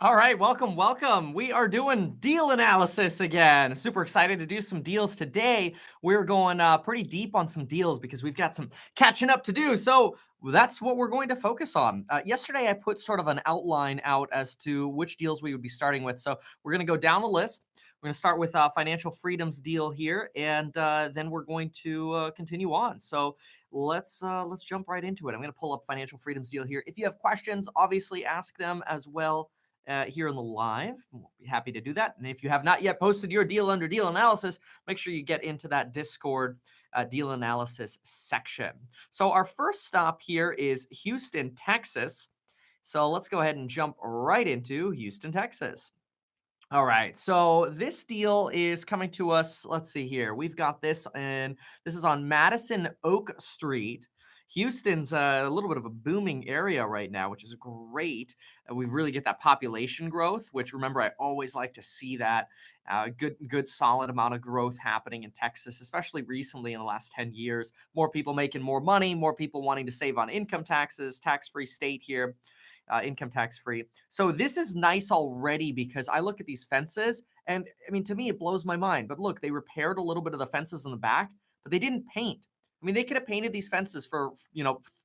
All right, welcome, welcome. We are doing deal analysis again. Super excited to do some deals today. We're going pretty deep on some deals because we've got some catching up to do. So that's what we're going to focus on. Yesterday, I put sort of an outline out as to which deals we would be starting with. So we're going to go down the list. We're going to start with financial freedoms deal here, and then we're going to continue on. So let's jump right into it. I'm going to pull up financial freedoms deal here. If you have questions, obviously ask them as well here in the live. We'll be happy to do that. And if you have not yet posted your deal under deal analysis, make sure you get into that Discord deal analysis section. So our first stop here is Houston, Texas. So let's go ahead and jump right into Houston, Texas. All right, so this deal is coming to us. Let's see here. We've got this is on Madison Oak Street. Houston's a little bit of a booming area right now, which is great. We really get that population growth, which remember I always like to see that good solid amount of growth happening in Texas, especially recently in the last 10 years. More people making more money, more people wanting to save on income taxes, tax-free state here, income tax-free. So this is nice already because I look at these fences and I mean, to me, it blows my mind. But look, they repaired a little bit of the fences in the back, but they didn't paint. I mean, they could have painted these fences for,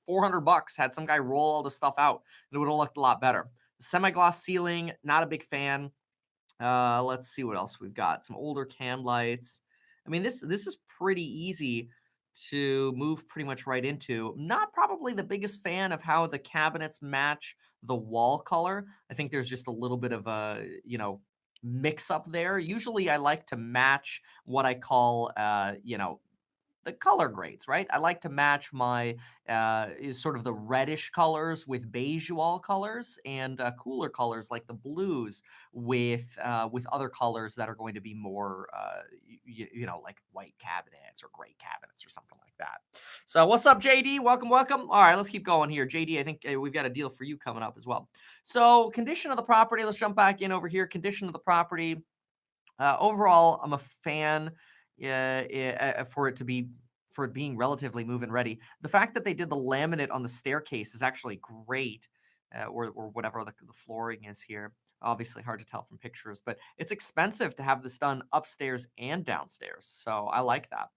400 bucks, had some guy roll all the stuff out, and it would have looked a lot better. Semi-gloss ceiling, not a big fan. Let's see what else we've got. Some older can lights. I mean, this is pretty easy to move pretty much right into. Not probably the biggest fan of how the cabinets match the wall color. I think there's just a little bit of a, mix up there. Usually I like to match what I call, the color grades, right? I like to match my is sort of the reddish colors with beige wall colors and cooler colors like the blues with other colors that are going to be more like white cabinets or gray cabinets or something like that. So what's up, JD? Welcome, welcome. All right, let's keep going here. JD, I think we've got a deal for you coming up as well. So condition of the property. Let's jump back in over here. Condition of the property. Overall, I'm a fan for it to be for it being relatively move-in ready. The fact that they did the laminate on the staircase is actually great, or whatever the flooring is here. Obviously, hard to tell from pictures, but it's expensive to have this done upstairs and downstairs, so I like that.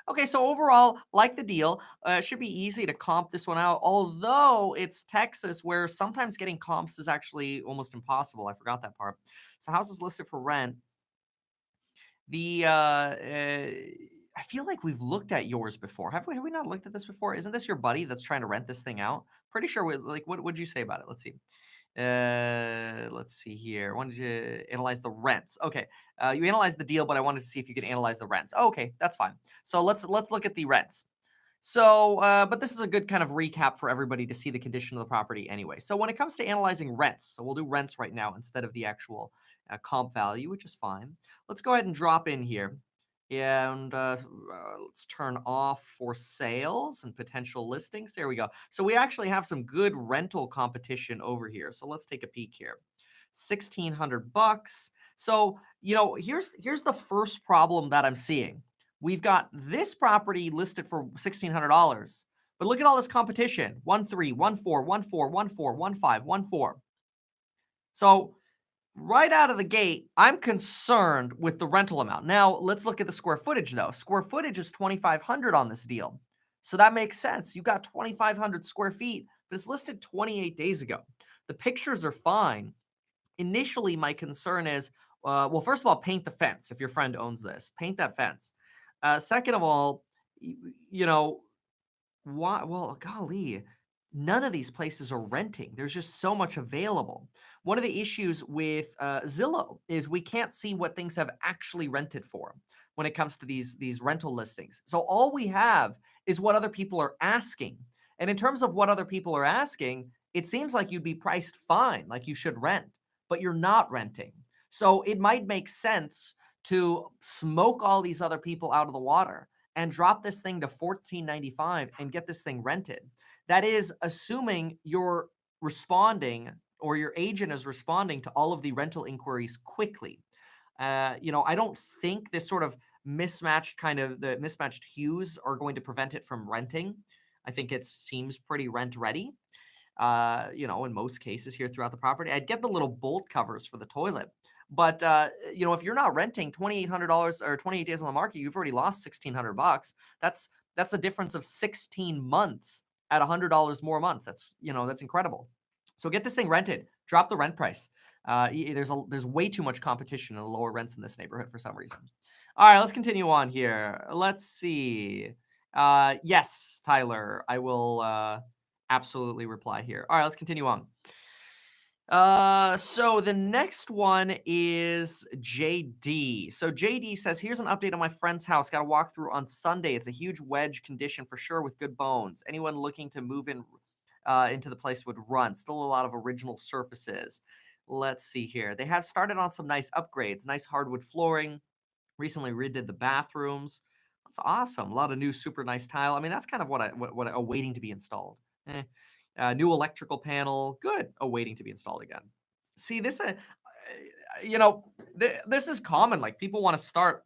Okay, so overall, like the deal. It should be easy to comp this one out, although it's Texas, where sometimes getting comps is actually almost impossible. I forgot that part. So houses listed for rent. I feel like we've looked at yours before. Have we not looked at this before? Isn't this your buddy that's trying to rent this thing out? Pretty sure we like, what would you say about it? Let's see. Let's see here. Wanted you analyze the rents. Okay. You analyzed the deal, but I wanted to see if you could analyze the rents. Oh, okay, that's fine. So let's look at the rents. So, but this is a good kind of recap for everybody to see the condition of the property anyway. So when it comes to analyzing rents, so we'll do rents right now instead of the actual comp value, which is fine. Let's go ahead and drop in here. And let's turn off for sales and potential listings. There we go. So we actually have some good rental competition over here. So let's take a peek here. 1,600 bucks. So, here's the first problem that I'm seeing. We've got this property listed for $1,600, but look at all this competition. 1.3, 1.4, 1.4, 1.4, 1.5, 1.4. So right out of the gate, I'm concerned with the rental amount. Now, let's look at the square footage though. Square footage is 2,500 on this deal. So that makes sense. You got 2,500 square feet, but it's listed 28 days ago. The pictures are fine. Initially, my concern is, well, first of all, paint the fence. If your friend owns this, paint that fence. Second of all, you know, why? Well, golly, none of these places are renting. There's just so much available. One of the issues with Zillow is we can't see what things have actually rented for when it comes to these rental listings. So all we have is what other people are asking. And in terms of what other people are asking, it seems like you'd be priced fine, like you should rent, but you're not renting. So it might make sense to smoke all these other people out of the water and drop this thing to $14.95 and get this thing rented. That is assuming you're responding or your agent is responding to all of the rental inquiries quickly. I don't think this sort of the mismatched hues are going to prevent it from renting. I think it seems pretty rent ready. in most cases here throughout the property. I'd get the little bolt covers for the toilet. But if you're not renting $2,800 or 28 days on the market, you've already lost $1,600. That's a difference of 16 months at $100 more a month. That's incredible. So get this thing rented. Drop the rent price. There's way too much competition and lower rents in this neighborhood for some reason. All right, let's continue on here. Let's see. Yes, Tyler, I will absolutely reply here. All right, let's continue on. So the next one is JD. So JD says, here's an update on my friend's house. Got a walkthrough on Sunday. It's a huge wedge condition for sure with good bones. Anyone looking to move in into the place would run. Still a lot of original surfaces. Let's see here. They have started on some nice upgrades, nice hardwood flooring. Recently redid the bathrooms. That's awesome. A lot of new super nice tile. I mean, that's kind of what awaiting to be installed. New electrical panel, good. Awaiting to be installed again. See, this is common. Like people want to start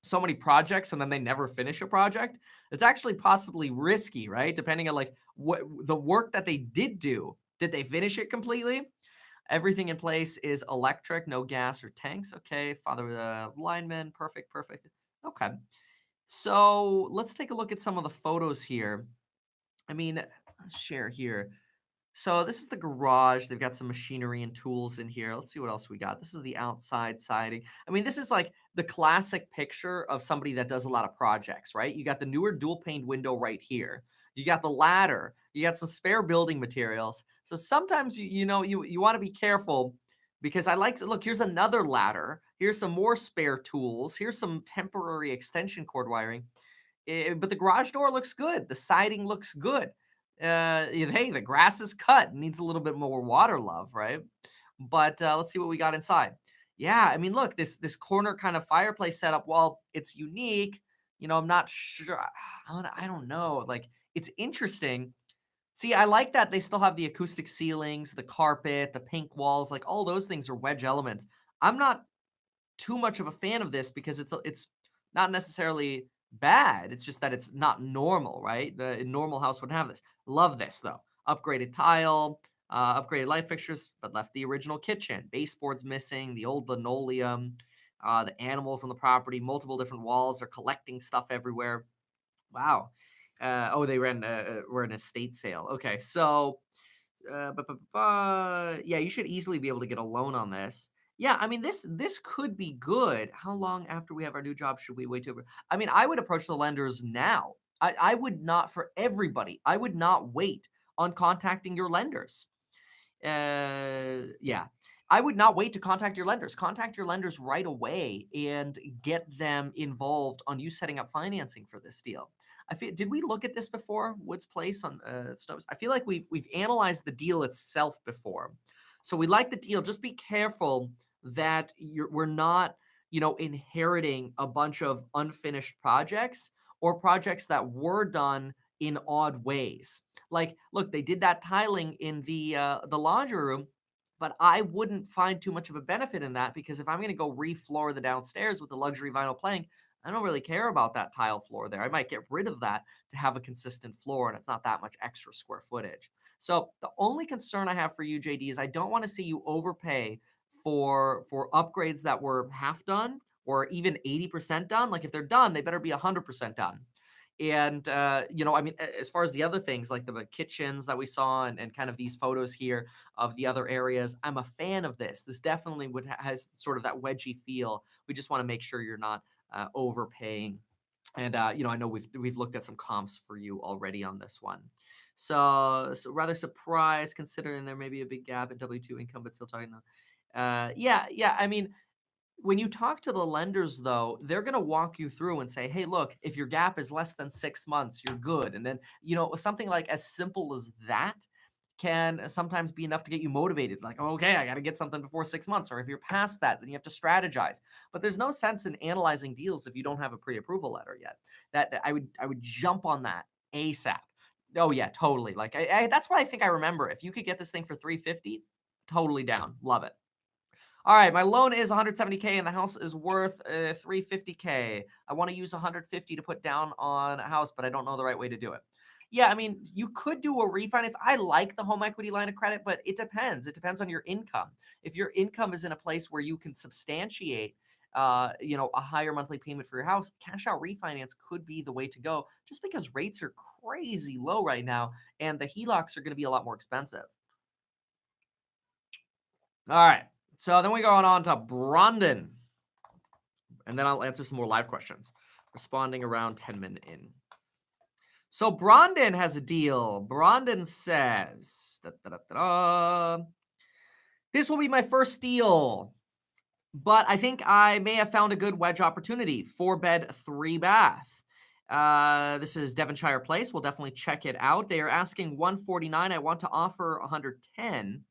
so many projects and then they never finish a project. It's actually possibly risky, right? Depending on like what the work that they did do. Did they finish it completely? Everything in place is electric, no gas or tanks. Okay, father lineman, perfect. Okay, so let's take a look at some of the photos here. I mean, let's share here. So this is the garage. They've got some machinery and tools in here. Let's see what else we got. This is the outside siding. I mean, this is like the classic picture of somebody that does a lot of projects, right? You got the newer dual pane window right here. You got the ladder. You got some spare building materials. So sometimes you want to be careful because I like to look. Here's another ladder. Here's some more spare tools. Here's some temporary extension cord wiring. But the garage door looks good. The siding looks good. Hey, the grass is cut. Needs a little bit more water love, right? But let's see what we got inside. Yeah, I mean, look, this corner kind of fireplace setup. While it's unique, I'm not sure. I don't know. Like, it's interesting. See, I like that they still have the acoustic ceilings, the carpet, the pink walls. Like all those things are wedge elements. I'm not too much of a fan of this because it's not necessarily bad. It's just that it's not normal, right? The normal house wouldn't have this. Love this though. Upgraded tile, upgraded light fixtures, but left the original kitchen. Baseboards missing, the old linoleum, the animals on the property, multiple different walls. They're collecting stuff everywhere. Wow. They were an estate sale. Okay, so yeah, you should easily be able to get a loan on this. Yeah, I mean this could be good. How long after we have our new job should we wait to? I mean, I would approach the lenders now. I would not for everybody. I would not wait on contacting your lenders. Yeah. I would not wait to contact your lenders. Contact your lenders right away and get them involved on you setting up financing for this deal. Did we look at this before? Woods Place on Snopes? I feel like we've analyzed the deal itself before. So we like the deal. Just be careful that we're not, inheriting a bunch of unfinished projects or projects that were done in odd ways. Like, look, they did that tiling in the laundry room, but I wouldn't find too much of a benefit in that because if I'm going to go refloor the downstairs with the luxury vinyl plank, I don't really care about that tile floor there. I might get rid of that to have a consistent floor, and it's not that much extra square footage. So the only concern I have for you, JD, is I don't want to see you overpay for upgrades that were half done or even 80% done. Like if they're done, they better be 100% done. And, I mean, as far as the other things like the kitchens that we saw and kind of these photos here of the other areas, I'm a fan of this. This definitely has sort of that wedgy feel. We just want to make sure you're not overpaying. And, I know we've looked at some comps for you already on this one. So rather surprised considering there may be a big gap in W-2 income, but still talking. Yeah. I mean, when you talk to the lenders, though, they're going to walk you through and say, hey, look, if your gap is less than 6 months, you're good. And then, something like as simple as that can sometimes be enough to get you motivated. Like, oh, okay, I got to get something before 6 months. Or if you're past that, then you have to strategize. But there's no sense in analyzing deals if you don't have a pre-approval letter yet. That I would jump on that ASAP. Oh yeah, totally. Like that's what I think I remember. If you could get this thing for 350, totally down. Love it. All right, my loan is 170K and the house is worth 350K. I want to use 150 to put down on a house, but I don't know the right way to do it. Yeah, I mean, you could do a refinance. I like the home equity line of credit, but it depends. It depends on your income. If your income is in a place where you can substantiate, a higher monthly payment for your house, cash out refinance could be the way to go. Just because rates are crazy low right now, and the HELOCs are going to be a lot more expensive. All right. So then we go on to Brandon, and then I'll answer some more live questions. Responding around 10 minutes in. So Brandon has a deal. Brandon says, this will be my first deal, but I think I may have found a good wedge opportunity. 4-bed, 3-bath. This is Devonshire Place. We'll definitely check it out. They are asking 149. I want to offer 110.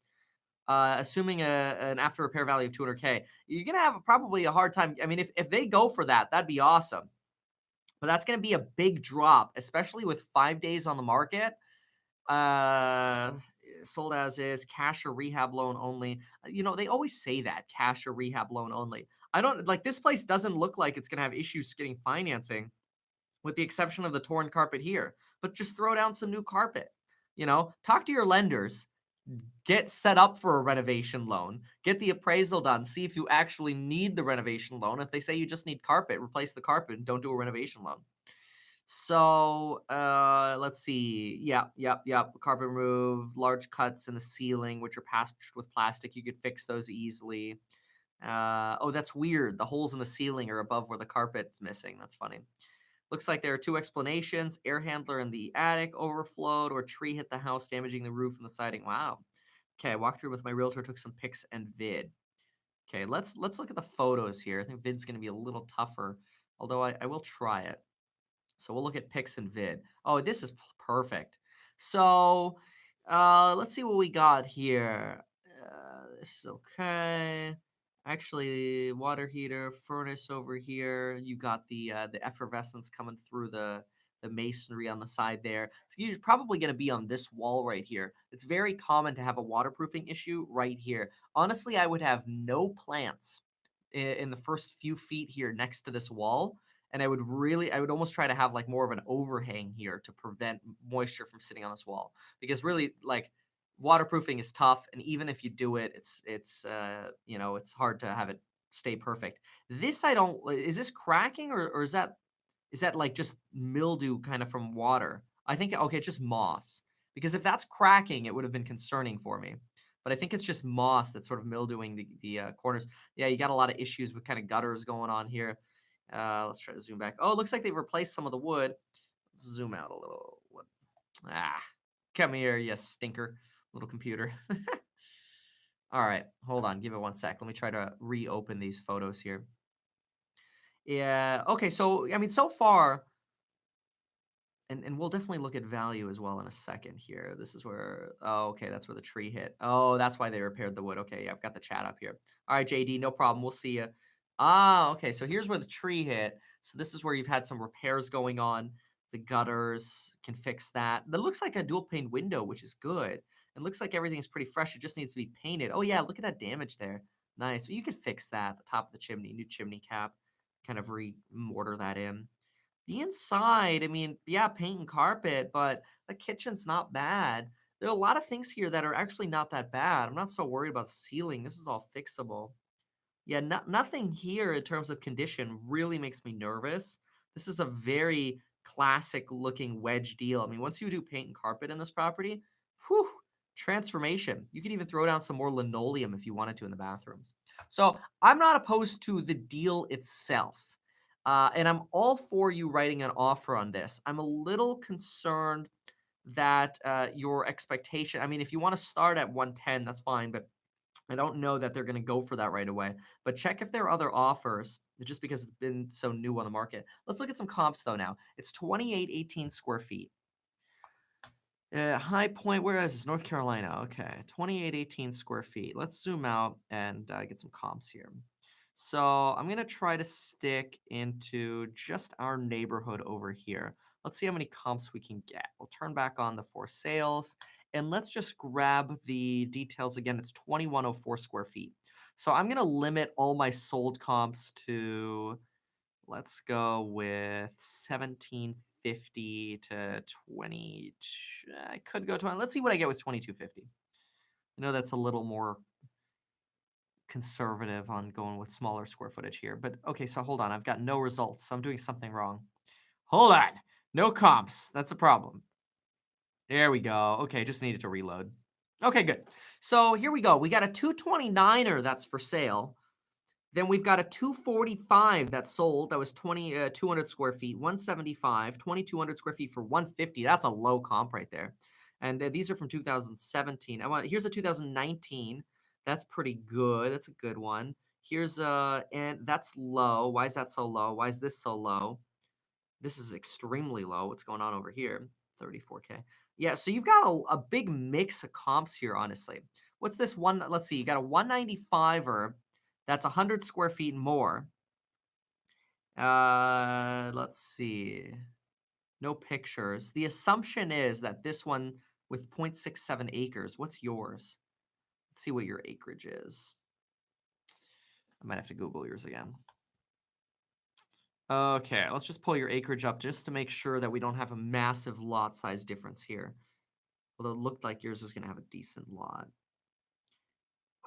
Assuming an after repair value of 200K. You're gonna have probably a hard time. I mean, if they go for that, that'd be awesome. But that's going to be a big drop, especially with 5 days on the market. Uh, Sold as is, cash or rehab loan only. They always say that, cash or rehab loan only. I don't like this place doesn't look like it's going to have issues getting financing, with the exception of the torn carpet here. But just throw down some new carpet. Talk to your lenders. Get set up for a renovation loan. Get the appraisal done. See if you actually need the renovation loan. If they say you just need carpet, replace the carpet and don't do a renovation loan. So, let's see. Yep. Carpet remove, large cuts in the ceiling, which are patched with plastic. You could fix those easily. Oh, that's weird. The holes in the ceiling are above where the carpet's missing. That's funny. Looks like there are 2 explanations. Air handler in the attic overflowed, or tree hit the house, damaging the roof and the siding. Wow. Okay, I walked through with my realtor, took some pics and vid. Okay, let's look at the photos here. I think vid's going to be a little tougher, although I will try it. So we'll look at pics and vid. Oh, this is perfect. So let's see what we got here. This is okay. Actually, water heater, furnace over here. You got the effervescence coming through the masonry on the side there. So you're probably going to be on this wall right here. It's very common to have a waterproofing issue right here. Honestly, I would have no plants in the first few feet here next to this wall, and I would almost try to have like more of an overhang here to prevent moisture from sitting on this wall, because really, like, waterproofing is tough, and even if you do it, it's hard to have it stay perfect. This I don't Is this cracking, or is that like just mildew kind of from water? I think, okay, it's just moss, because if that's cracking, it would have been concerning for me. But I think it's just moss that's sort of mildewing the corners. Yeah, you got a lot of issues with kind of gutters going on here. Let's try to zoom back. Oh, it looks like they've replaced some of the wood. Let's zoom out a little. Ah, come here, you stinker, little computer. All right, hold on. Give it one sec. Let me try to reopen these photos here. Yeah. Okay. So, I mean, so far, and we'll definitely look at value as well in a second here. This is where, oh, okay, that's where the tree hit. Oh, that's why they repaired the wood. Okay, yeah, I've got the chat up here. All right, JD, no problem. We'll see you. Ah, okay, so here's where the tree hit. So this is where you've had some repairs going on. The gutters can fix that. That looks like a dual pane window, which is good. It looks like everything is pretty fresh. It just needs to be painted. Oh yeah, look at that damage there. Nice. But you could fix that. The top of the chimney, new chimney cap, kind of re-mortar that in. The inside, I mean, yeah, paint and carpet, but the kitchen's not bad. There are a lot of things here that are actually not that bad. I'm not so worried about ceiling. This is all fixable. Yeah, nothing here in terms of condition really makes me nervous. This is a very classic looking wedge deal. I mean, once you do paint and carpet in this property, whew, transformation. You can even throw down some more linoleum if you wanted to in the bathrooms. So I'm not opposed to the deal itself. And I'm all for you writing an offer on this. I'm a little concerned that your expectation, I mean, if you want to start at 110, that's fine, but I don't know that they're going to go for that right away. But check if there are other offers, just because it's been so new on the market. Let's look at some comps though now. It's 2818 square feet. High Point, where is this? North Carolina. Okay, 2818 square feet. Let's zoom out and get some comps here. So I'm going to try to stick into just our neighborhood over here. Let's see how many comps we can get. We'll turn back on the for sales, and let's just grab the details again. It's 2104 square feet. So I'm going to limit all my sold comps to, let's go with 1750. 2250 to 20. I could go 20. Let's see what I get with 2250. I know that's a little more conservative on going with smaller square footage here. But okay, so hold on. I've got no results. So I'm doing something wrong. Hold on. No comps. That's a problem. There we go. Okay, just needed to reload. Okay, good. So here we go. We got a 229er that's for sale. Then we've got a 245 that's sold. That was 200 square feet, 175, 2200 square feet for 150. That's a low comp right there. And these are from 2017. Here's a 2019. That's pretty good. That's a good one. Here's and that's low. Why is that so low? Why is this so low? This is extremely low. What's going on over here? 34K. Yeah, so you've got a big mix of comps here, honestly. What's this one? Let's see. You got a 195er that's 100 square feet more. Let's see. No pictures. The assumption is that this one with 0.67 acres. What's yours? Let's see what your acreage is. I might have to Google yours again. Okay, let's just pull your acreage up just to make sure that we don't have a massive lot size difference here. Although it looked like yours was going to have a decent lot.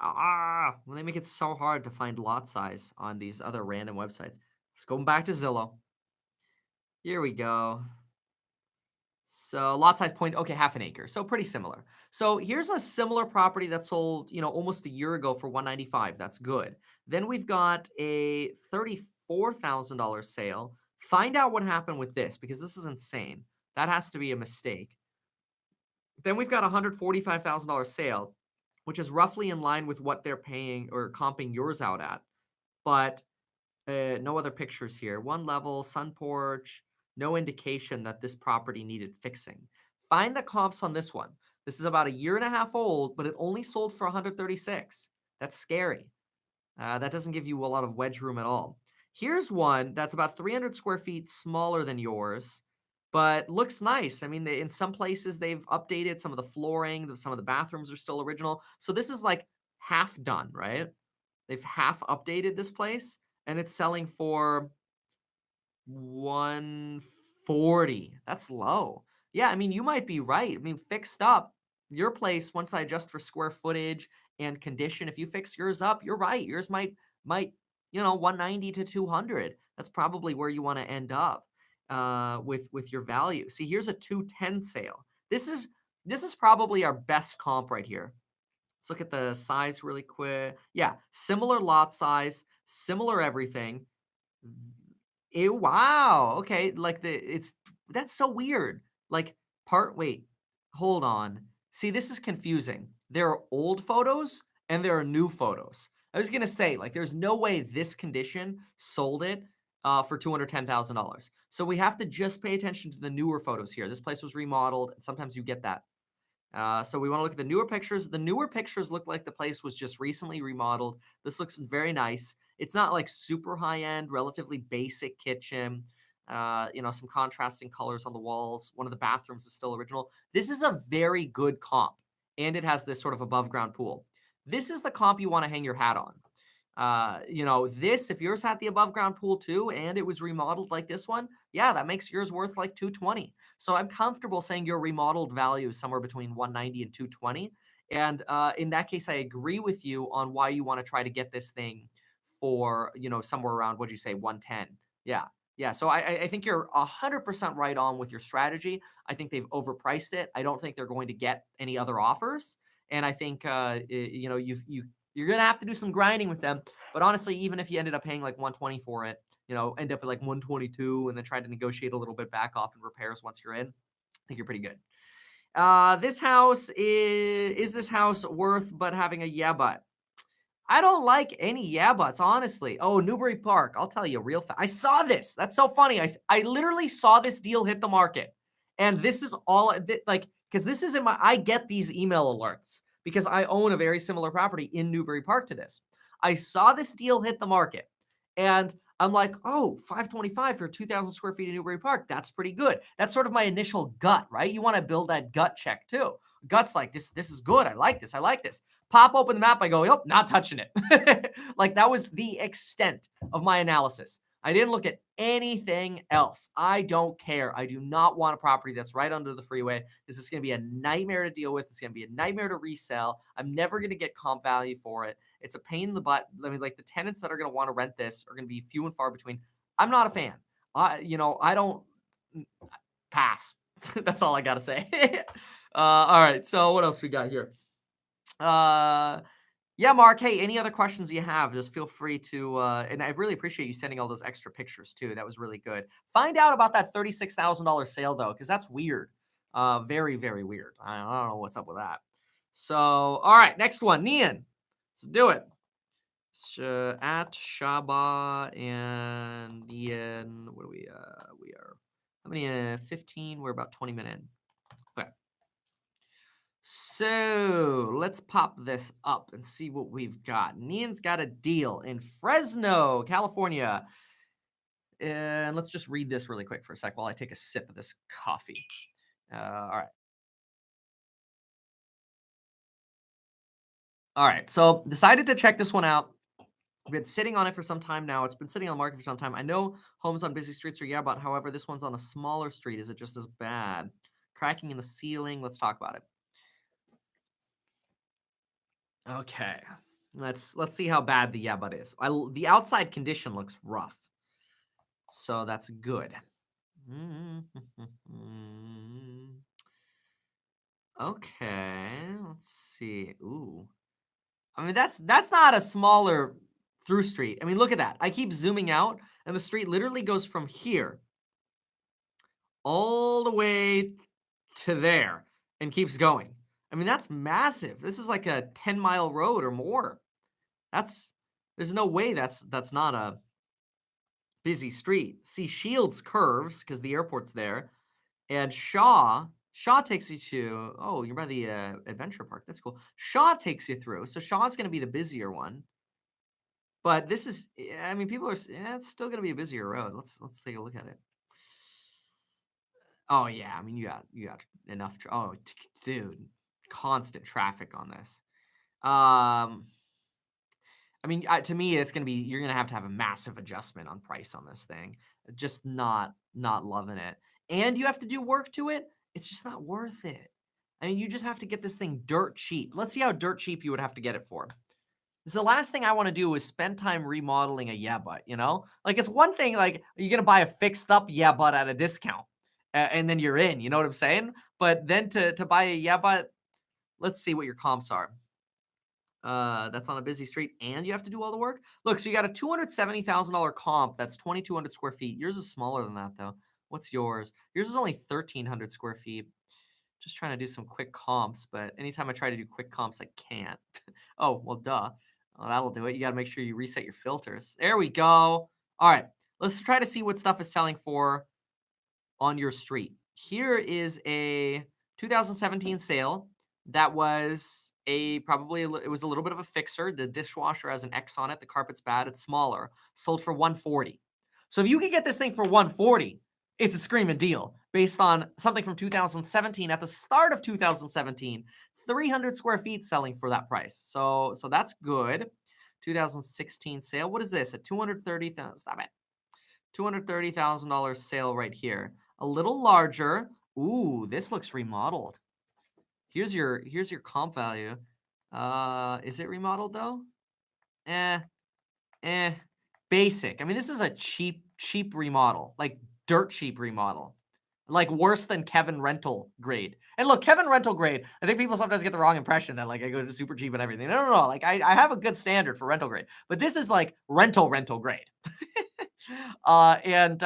Well, they make it so hard to find lot size on these other random websites. Let's go back to Zillow. Here we go. So lot size okay, half an acre. So pretty similar. So here's a similar property that sold, almost a year ago for 195. That's good. Then we've got a $34,000 sale. Find out what happened with this because this is insane. That has to be a mistake. Then we've got a $145,000 sale, which is roughly in line with what they're paying or comping yours out at. But no other pictures here. One level, sun porch, no indication that this property needed fixing. Find the comps on this one. This is about a year and a half old, but it only sold for 136. That's scary. That doesn't give you a lot of wedge room at all. Here's one that's about 300 square feet smaller than yours, but looks nice. I mean, in some places they've updated some of the flooring, some of the bathrooms are still original. So this is like half done, right? They've half updated this place, and it's selling for 140. That's low. Yeah, I mean, you might be right. I mean, fixed up, your place, once I adjust for square footage and condition, if you fix yours up, you're right. Yours might 190 to 200. That's probably where you want to end up with your value. See, here's a 210 sale. This is probably our best comp right here. Let's look at the size really quick. Yeah, similar lot size, similar everything. Wow. Okay, like that's so weird. Like wait, hold on. See, this is confusing. There are old photos and there are new photos. I was gonna say, like, there's no way this condition sold it for $210,000. So we have to just pay attention to the newer photos here. This place was remodeled, and sometimes you get that. So we want to look at the newer pictures. The newer pictures look like the place was just recently remodeled. This looks very nice. It's not like super high end, relatively basic kitchen. Some contrasting colors on the walls. One of the bathrooms is still original. This is a very good comp, and it has this sort of above ground pool. This is the comp you want to hang your hat on. If yours had the above ground pool too, and it was remodeled like this one, yeah, that makes yours worth like 220. So I'm comfortable saying your remodeled value is somewhere between 190 and 220. And in that case, I agree with you on why you want to try to get this thing for, somewhere around, what'd you say, 110? Yeah. Yeah. So I think you're 100% right on with your strategy. I think they've overpriced it. I don't think they're going to get any other offers. And I think, you're going to have to do some grinding with them. But honestly, even if you ended up paying like 120 for it, end up at like 122 and then try to negotiate a little bit back off in repairs once you're in, I think you're pretty good. This house is this house worth but having a yeah but? I don't like any yeah buts, honestly. Oh, Newbury Park. I'll tell you real fast. I saw this. That's so funny. I literally saw this deal hit the market. And this is all because this is I get these email alerts because I own a very similar property in Newbury Park to this. I saw this deal hit the market and I'm like, oh, 525 for 2,000 square feet in Newbury Park. That's pretty good. That's sort of my initial gut, right? You want to build that gut check too. Gut's like, this is good. I like this. I like this. Pop open the map. I go, yep, not touching it. Like that was the extent of my analysis. I didn't look at anything else. I don't care. I do not want a property that's right under the freeway. This is going to be a nightmare to deal with. It's going to be a nightmare to resell. I'm never going to get comp value for it. It's a pain in the butt. I mean, like the tenants that are going to want to rent this are going to be few and far between. I'm not a fan. I don't pass. That's all I got to say. All right. So what else we got here? Yeah, Mark. Hey, any other questions you have, just feel free to. And I really appreciate you sending all those extra pictures too. That was really good. Find out about that $36,000 sale though, because that's weird. Very, very weird. I don't know what's up with that. So, all right, next one, Nian. Let's do it. At Shaba and Nian. What are we? We are how many? 15. We're about 20 minutes in. Okay. So let's pop this up and see what we've got. Nian's got a deal in Fresno, California. And let's just read this really quick for a sec while I take a sip of this coffee. All right. All right. So decided to check this one out. We've been sitting on it for some time now. It's been sitting on the market for some time. I know homes on busy streets are yeah, but however, this one's on a smaller street. Is it just as bad? Cracking in the ceiling. Let's talk about it. Okay. Let's see how bad the yeah but is. The outside condition looks rough. So that's good. Okay, let's see. Ooh. I mean, that's not a smaller through street. I mean, look at that. I keep zooming out, and the street literally goes from here all the way to there and keeps going. I mean, that's massive. This is like a 10-mile road or more. There's no way that's not a busy street. See, Shields curves because the airport's there, and Shaw takes you to. Oh, you're by the adventure park. That's cool. Shaw takes you through, so Shaw's going to be the busier one. But this is, I mean, people are. Yeah, it's still going to be a busier road. Let's take a look at it. Oh yeah, I mean you got enough. Dude, constant traffic on this. I mean, to me, it's gonna be you're gonna have a massive adjustment on price on this thing. Just not loving it, and you have to do work to it. It's just not worth it. I mean, you just have to get this thing dirt cheap. Let's see how dirt cheap you would have to get it for. This the last thing I want to do is spend time remodeling a yeah butt. Like it's one thing like you're gonna buy a fixed up yeah butt at a discount, and then you're in. You know what I'm saying? But then to buy a yeah butt, let's see what your comps are. That's on a busy street, and you have to do all the work. Look, so you got a $270,000 comp. That's 2,200 square feet. Yours is smaller than that, though. What's yours? Yours is only 1,300 square feet. Just trying to do some quick comps, but anytime I try to do quick comps, I can't. Oh, well, duh. Well, that'll do it. You got to make sure you reset your filters. There we go. All right, let's try to see what stuff is selling for on your street. Here is a 2017 sale that was it was a little bit of a fixer. The dishwasher has an X on it. The carpet's bad. It's smaller. Sold for 140. So if you can get this thing for 140, it's a screaming deal based on something from 2017 at the start of 2017, 300 square feet selling for that price. So that's good. 2016 sale. What is this? A 230,000. Stop it. $230,000 sale right here. A little larger. Ooh, this looks remodeled. Here's your comp value. Is it remodeled though? Eh, basic. I mean, this is a cheap remodel, like dirt cheap remodel, like worse than Kevin Rental grade. And look, Kevin Rental grade. I think people sometimes get the wrong impression that like I go to super cheap and everything. No. Like I have a good standard for rental grade, but this is like rental grade. And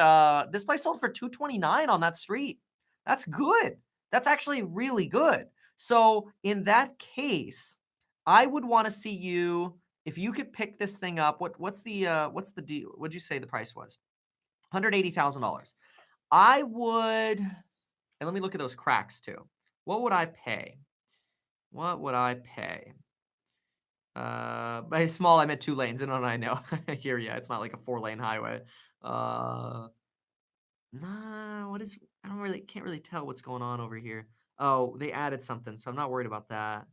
this place sold for 229 on that street. That's good. That's actually really good. So in that case, I would want to see you if you could pick this thing up. What's the deal? What'd you say the price was? $180,000. I would, and let me look at those cracks too. What would I pay? What would I pay? By small, I meant 2 lanes. And I know. I hear ya. It's not like a 4-lane highway. Nah, I can't really tell what's going on over here. Oh, they added something, so I'm not worried about that.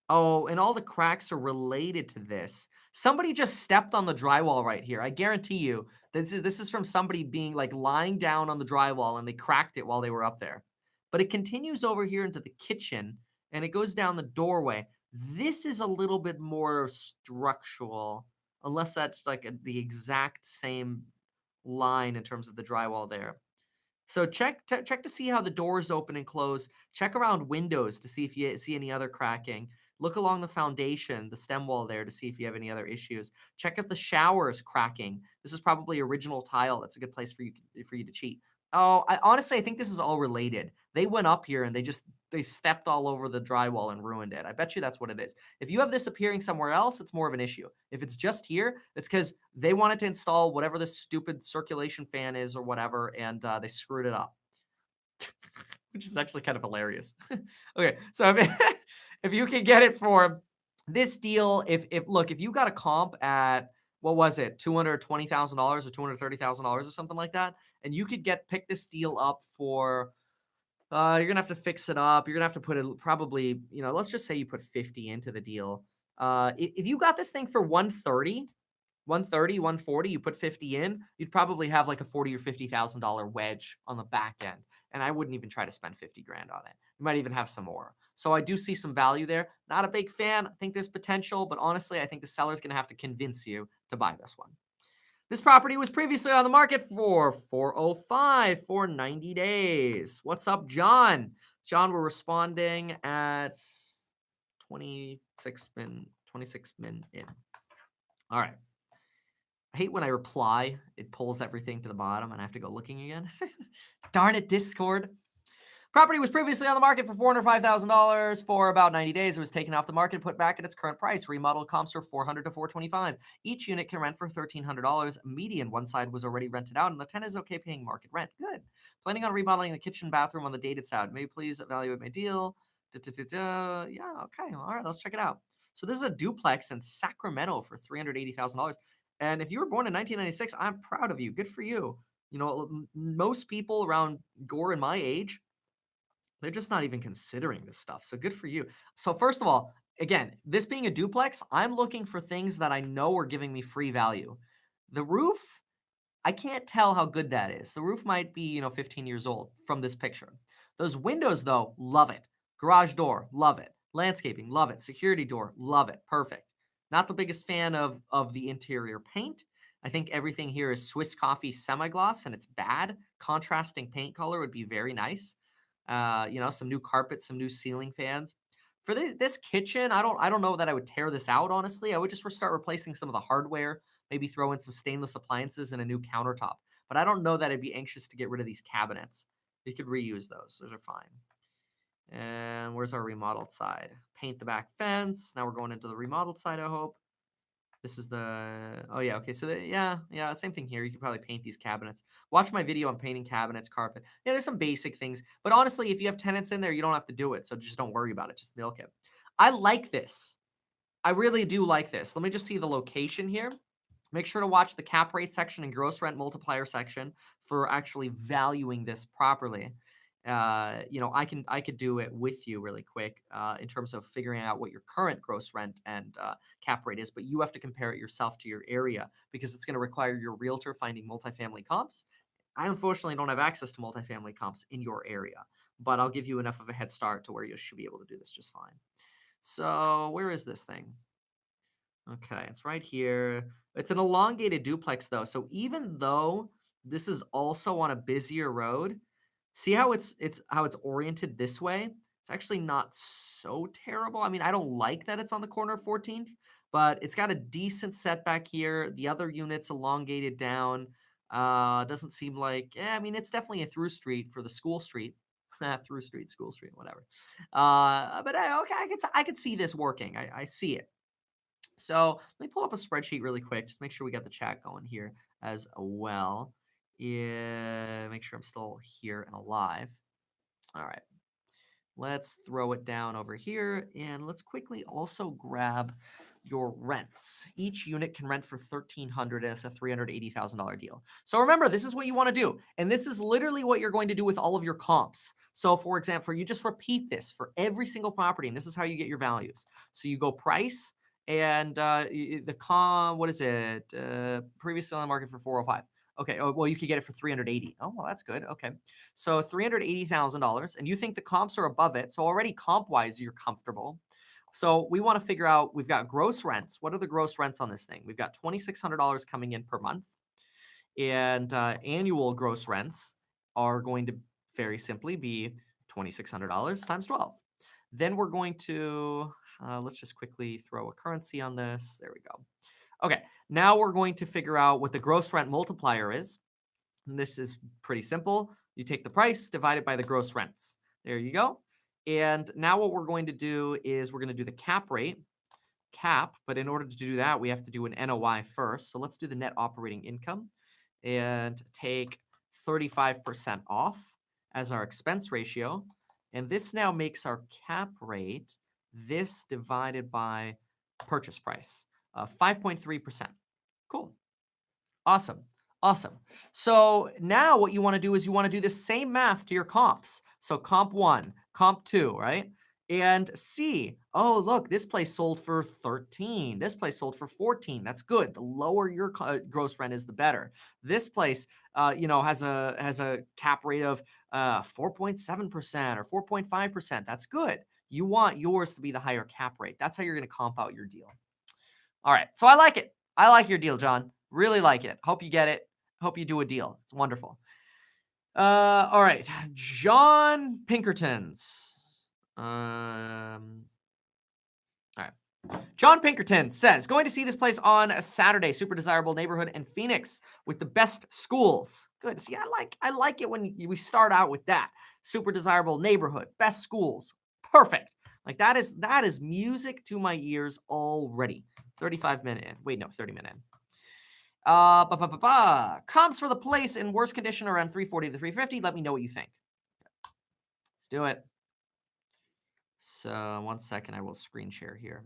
Oh, and all the cracks are related to this. Somebody just stepped on the drywall right here. I guarantee you this is from somebody being like lying down on the drywall and they cracked it while they were up there. But it continues over here into the kitchen and it goes down the doorway. This is a little bit more structural, unless that's like the exact same line in terms of the drywall there. So check to see how the doors open and close. Check around windows to see if you see any other cracking. Look along the foundation, the stem wall there to see if you have any other issues. Check if the shower is cracking. This is probably original tile. That's a good place for you to cheat. Oh, I honestly I think this is all related. They went up here and they stepped all over the drywall and ruined it. I bet you that's what it is. If you have this appearing somewhere else, it's more of an issue. If it's just here, it's because they wanted to install whatever this stupid circulation fan is or whatever, and they screwed it up, which is actually kind of hilarious. Okay, so if you can get it for this deal, if you got a comp at what was it, $220,000 or $230,000 or something like that, and you could pick this deal up for you're gonna have to fix it up. You're gonna have to put it probably, let's just say you put 50 into the deal. If you got this thing for 130, 130, 140, you put 50 in, you'd probably have like a 40 or $50,000 wedge on the back end. And I wouldn't even try to spend 50 grand on it. You might even have some more. So I do see some value there. Not a big fan. I think there's potential, but honestly, I think the seller's going to have to convince you to buy this one. This property was previously on the market for 405 for 90 days. What's up, John? John, we're responding at 26 min in. All right. I hate when I reply, it pulls everything to the bottom and I have to go looking again. Darn it, Discord. Property was previously on the market for $405,000 for about 90 days. It was taken off the market, put back at its current price. Remodeled comps are $400 to $425. Each unit can rent for $1,300. Median, one side was already rented out, and the tenant is okay paying market rent. Good. Planning on remodeling the kitchen, bathroom on the dated side. Maybe please evaluate my deal. Yeah, okay. All right, let's check it out. So this is a duplex in Sacramento for $380,000. And if you were born in 1996, I'm proud of you. Good for you. Most people around Gore and my age, they're just not even considering this stuff. So good for you. So first of all, again, this being a duplex, I'm looking for things that I know are giving me free value. The roof, I can't tell how good that is. The roof might be, 15 years old from this picture. Those windows, though, love it. Garage door, love it. Landscaping, love it. Security door, love it. Perfect. Not the biggest fan of the interior paint. I think everything here is Swiss Coffee semi-gloss, and it's bad. Contrasting paint color would be very nice. Some new carpet, some new ceiling fans. For this kitchen, I don't know that I would tear this out, honestly. I would just start replacing some of the hardware, maybe throw in some stainless appliances and a new countertop. But I don't know that I'd be anxious to get rid of these cabinets. You could reuse those. Those are fine. And where's our remodeled side? Paint the back fence. Now we're going into the remodeled side, I hope. This is oh yeah, okay, so yeah, same thing here. You could probably paint these cabinets. Watch my video on painting cabinets, carpet. Yeah, there's some basic things. But honestly, if you have tenants in there, you don't have to do it. So just don't worry about it. Just milk it. I like this. I really do like this. Let me just see the location here. Make sure to watch the cap rate section and gross rent multiplier section for actually valuing this properly. I could do it with you really quick in terms of figuring out what your current gross rent and cap rate is, but you have to compare it yourself to your area because it's going to require your realtor finding multifamily comps. I unfortunately don't have access to multifamily comps in your area, but I'll give you enough of a head start to where you should be able to do this just fine. So where is this thing? Okay, it's right here. It's an elongated duplex though. So even though this is also on a busier road, see how it's oriented this way? It's actually not so terrible. I mean, I don't like that it's on the corner of 14th, but it's got a decent setback here. The other unit's elongated down. Doesn't seem like, yeah, I mean, it's definitely a through street for the school street. Through street, school street, whatever. But okay, I could see this working. I see it. So let me pull up a spreadsheet really quick. Just make sure we got the chat going here as well. Yeah, make sure I'm still here and alive. All right. Let's throw it down over here, and let's quickly also grab your rents. Each unit can rent for $1,300, and it's a $380,000 deal. So remember, this is what you want to do, and this is literally what you're going to do with all of your comps. So for example, you just repeat this for every single property, and this is how you get your values. So you go price, and the what is it? Previously on the market for 405. Okay. Oh, well, you could get it for 380. Oh, well, that's good. Okay. So $380,000, and you think the comps are above it. So already comp wise, you're comfortable. So we want to figure out, we've got gross rents. What are the gross rents on this thing? We've got $2,600 coming in per month, and annual gross rents are going to very simply be $2,600 times 12. Then we're going to, let's just quickly throw a currency on this. There we go. Okay, now we're going to figure out what the gross rent multiplier is. And this is pretty simple. You take the price divided by the gross rents. There you go. And now what we're going to do is we're going to do the cap rate, but in order to do that, we have to do an NOI first. So let's do the net operating income and take 35% off as our expense ratio. And this now makes our cap rate this divided by purchase price, 5.3%. Cool. Awesome. Awesome. So now what you want to do is you want to do the same math to your comps. So comp 1, comp 2, right? And see, oh, look, this place sold for 13. This place sold for 14. That's good. The lower your gross rent is, the better. This place, has a cap rate of 4.7% or 4.5%. That's good. You want yours to be the higher cap rate. That's how you're going to comp out your deal. All right. So I like it. I like your deal, John. Really like it. Hope you get it. Hope you do a deal. It's wonderful. All right. John Pinkertons. All right. John Pinkerton says, going to see this place on a Saturday. Super desirable neighborhood in Phoenix with the best schools. Good. See, I like it when we start out with that. Super desirable neighborhood, best schools. Perfect. Like that is music to my ears already. 35 minute in. Wait, no, 30 minute in. Comps for the place in worst condition around 340 to 350. Let me know what you think. Let's do it. So 1 second, I will screen share here.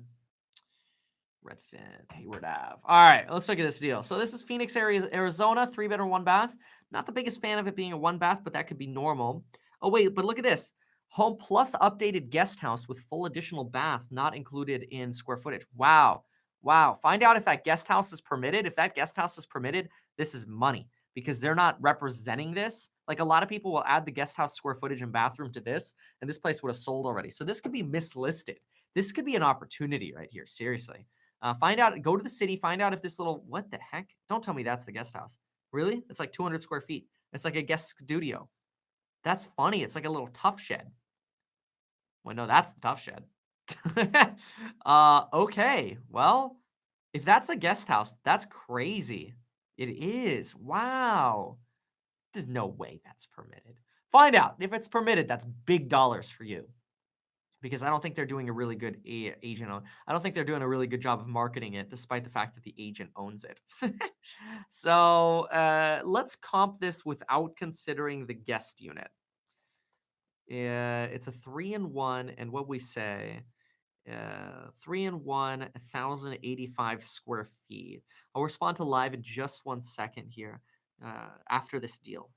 Redfin, Hayward Ave. All right, let's look at this deal. So this is Phoenix, Arizona, 3-bedroom, 1 bath. Not the biggest fan of it being a 1 bath, but that could be normal. Oh wait, but look at this. Home plus updated guest house with full additional bath, not included in square footage. Wow. Wow. Find out if that guest house is permitted. If that guest house is permitted, this is money because they're not representing this. Like a lot of people will add the guest house square footage and bathroom to this, and this place would have sold already. So this could be mislisted. This could be an opportunity right here. Seriously. Find out, go to the city, find out if this little, what the heck? Don't tell me that's the guest house. Really? It's like 200 square feet. It's like a guest studio. That's funny. It's like a little tough shed. Well, no, that's the tough shed. Okay. Well, if that's a guest house, that's crazy. It is. Wow. There's no way that's permitted. Find out. If it's permitted, that's big dollars for you. Because I don't think they're doing a really good agent. I don't think they're doing a really good job of marketing it, despite the fact that the agent owns it. So let's comp this without considering the guest unit. It's a 3-in-1, and what we say, 3-in-1, 1,085 square feet. I'll respond to live in just 1 second here after this deal.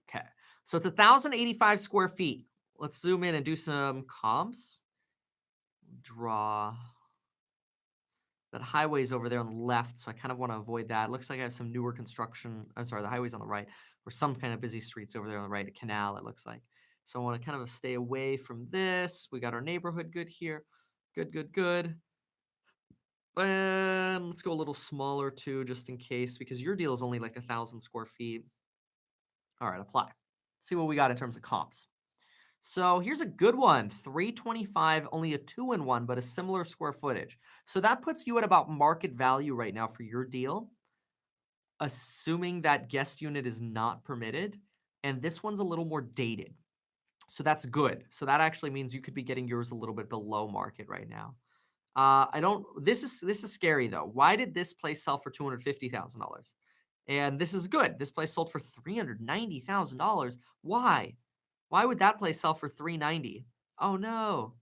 Okay, so it's 1,085 square feet. Let's zoom in and do some comps. Draw. That highway's over there on the left, so I kind of want to avoid that. It looks like I have some newer construction. I'm sorry, the highway's on the right, or some kind of busy streets over there on the right, a canal, it looks like. So I want to kind of stay away from this. We got our neighborhood good here. Good, good, good. And let's go a little smaller too, just in case, because your deal is only like 1,000 square feet. All right, apply. Let's see what we got in terms of comps. So here's a good one, 325, only a 2-in-1, but a similar square footage. So that puts you at about market value right now for your deal, assuming that guest unit is not permitted. And this one's a little more dated. So that's good. So that actually means you could be getting yours a little bit below market right now. This is scary though. Why did this place sell for $250,000? And this is good. This place sold for $390,000. Why? Why would that place sell for 390? Oh no.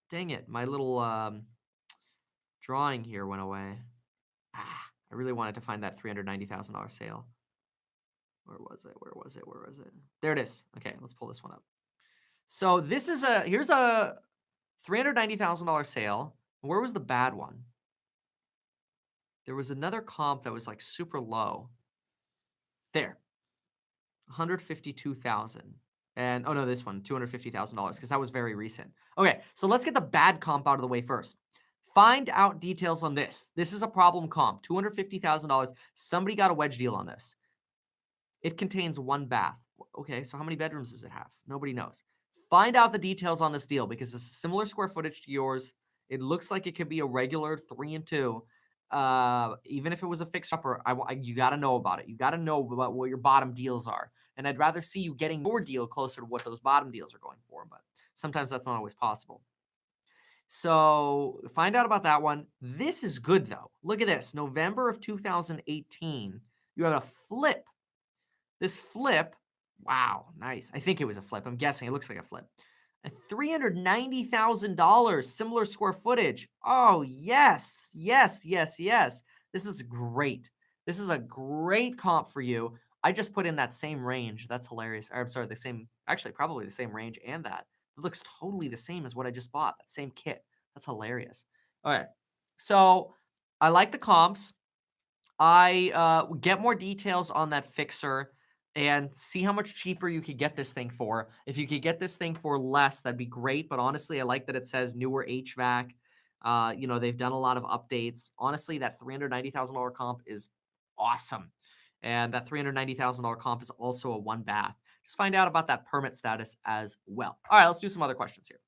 Dang it. My little drawing here went away. I really wanted to find that $390,000 sale. Where was it? Where was it? Where was it? There it is. Okay, let's pull this one up. So this is here's a $390,000 sale. Where was the bad one? There was another comp that was like super low. There. 152,000. And oh no, this one, $250,000 because that was very recent. Okay, so let's get the bad comp out of the way first. Find out details on this. This is a problem comp, $250,000. Somebody got a wedge deal on this. It contains one bath. Okay, so how many bedrooms does it have? Nobody knows. Find out the details on this deal because it's a similar square footage to yours. It looks like it could be a regular 3 and 2. Even if it was a fixer upper, you got to know about it. You got to know about what your bottom deals are. And I'd rather see you getting your deal closer to what those bottom deals are going for, but sometimes that's not always possible. So find out about that one. This is good though. Look at this. November of 2018, you have a flip. This flip, wow, nice. I think it was a flip. I'm guessing it looks like a flip. $390,000, similar square footage. Oh, yes, yes, yes, yes. This is great. This is a great comp for you. I just put in that same range. That's hilarious. Or, I'm sorry, the same, actually, probably the same range and that. It looks totally the same as what I just bought. That same kit. That's hilarious. All right. So I like the comps. I get more details on that fixer and see how much cheaper you could get this thing for. If you could get this thing for less, that'd be great. But honestly, I like that it says newer HVAC. They've done a lot of updates. Honestly, that $390,000 comp is awesome. And that $390,000 comp is also a one bath. Just find out about that permit status as well. All right, let's do some other questions here.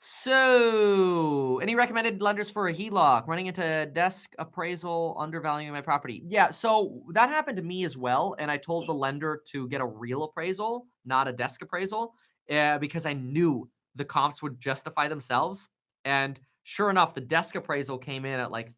So, any recommended lenders for a HELOC? Running into desk appraisal, undervaluing my property. Yeah, so that happened to me as well, and I told the lender to get a real appraisal, not a desk appraisal, because I knew the comps would justify themselves. And sure enough, the desk appraisal came in at like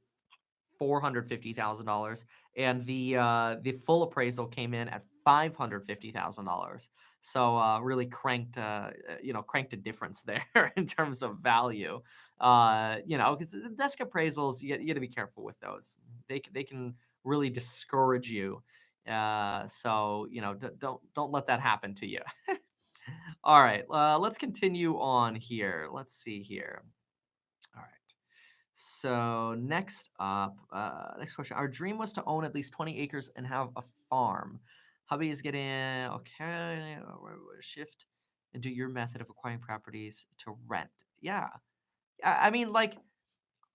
$450,000, and the full appraisal came in at $550,000. So really cranked cranked a difference there in terms of value. Because desk appraisals, you got to be careful with those. They can really discourage you. Don't let that happen to you. All right, let's continue on here. Let's see here. All right. So next up, next question. Our dream was to own at least 20 acres and have a farm. Hubby is getting okay. Shift into your method of acquiring properties to rent. Yeah, I mean, like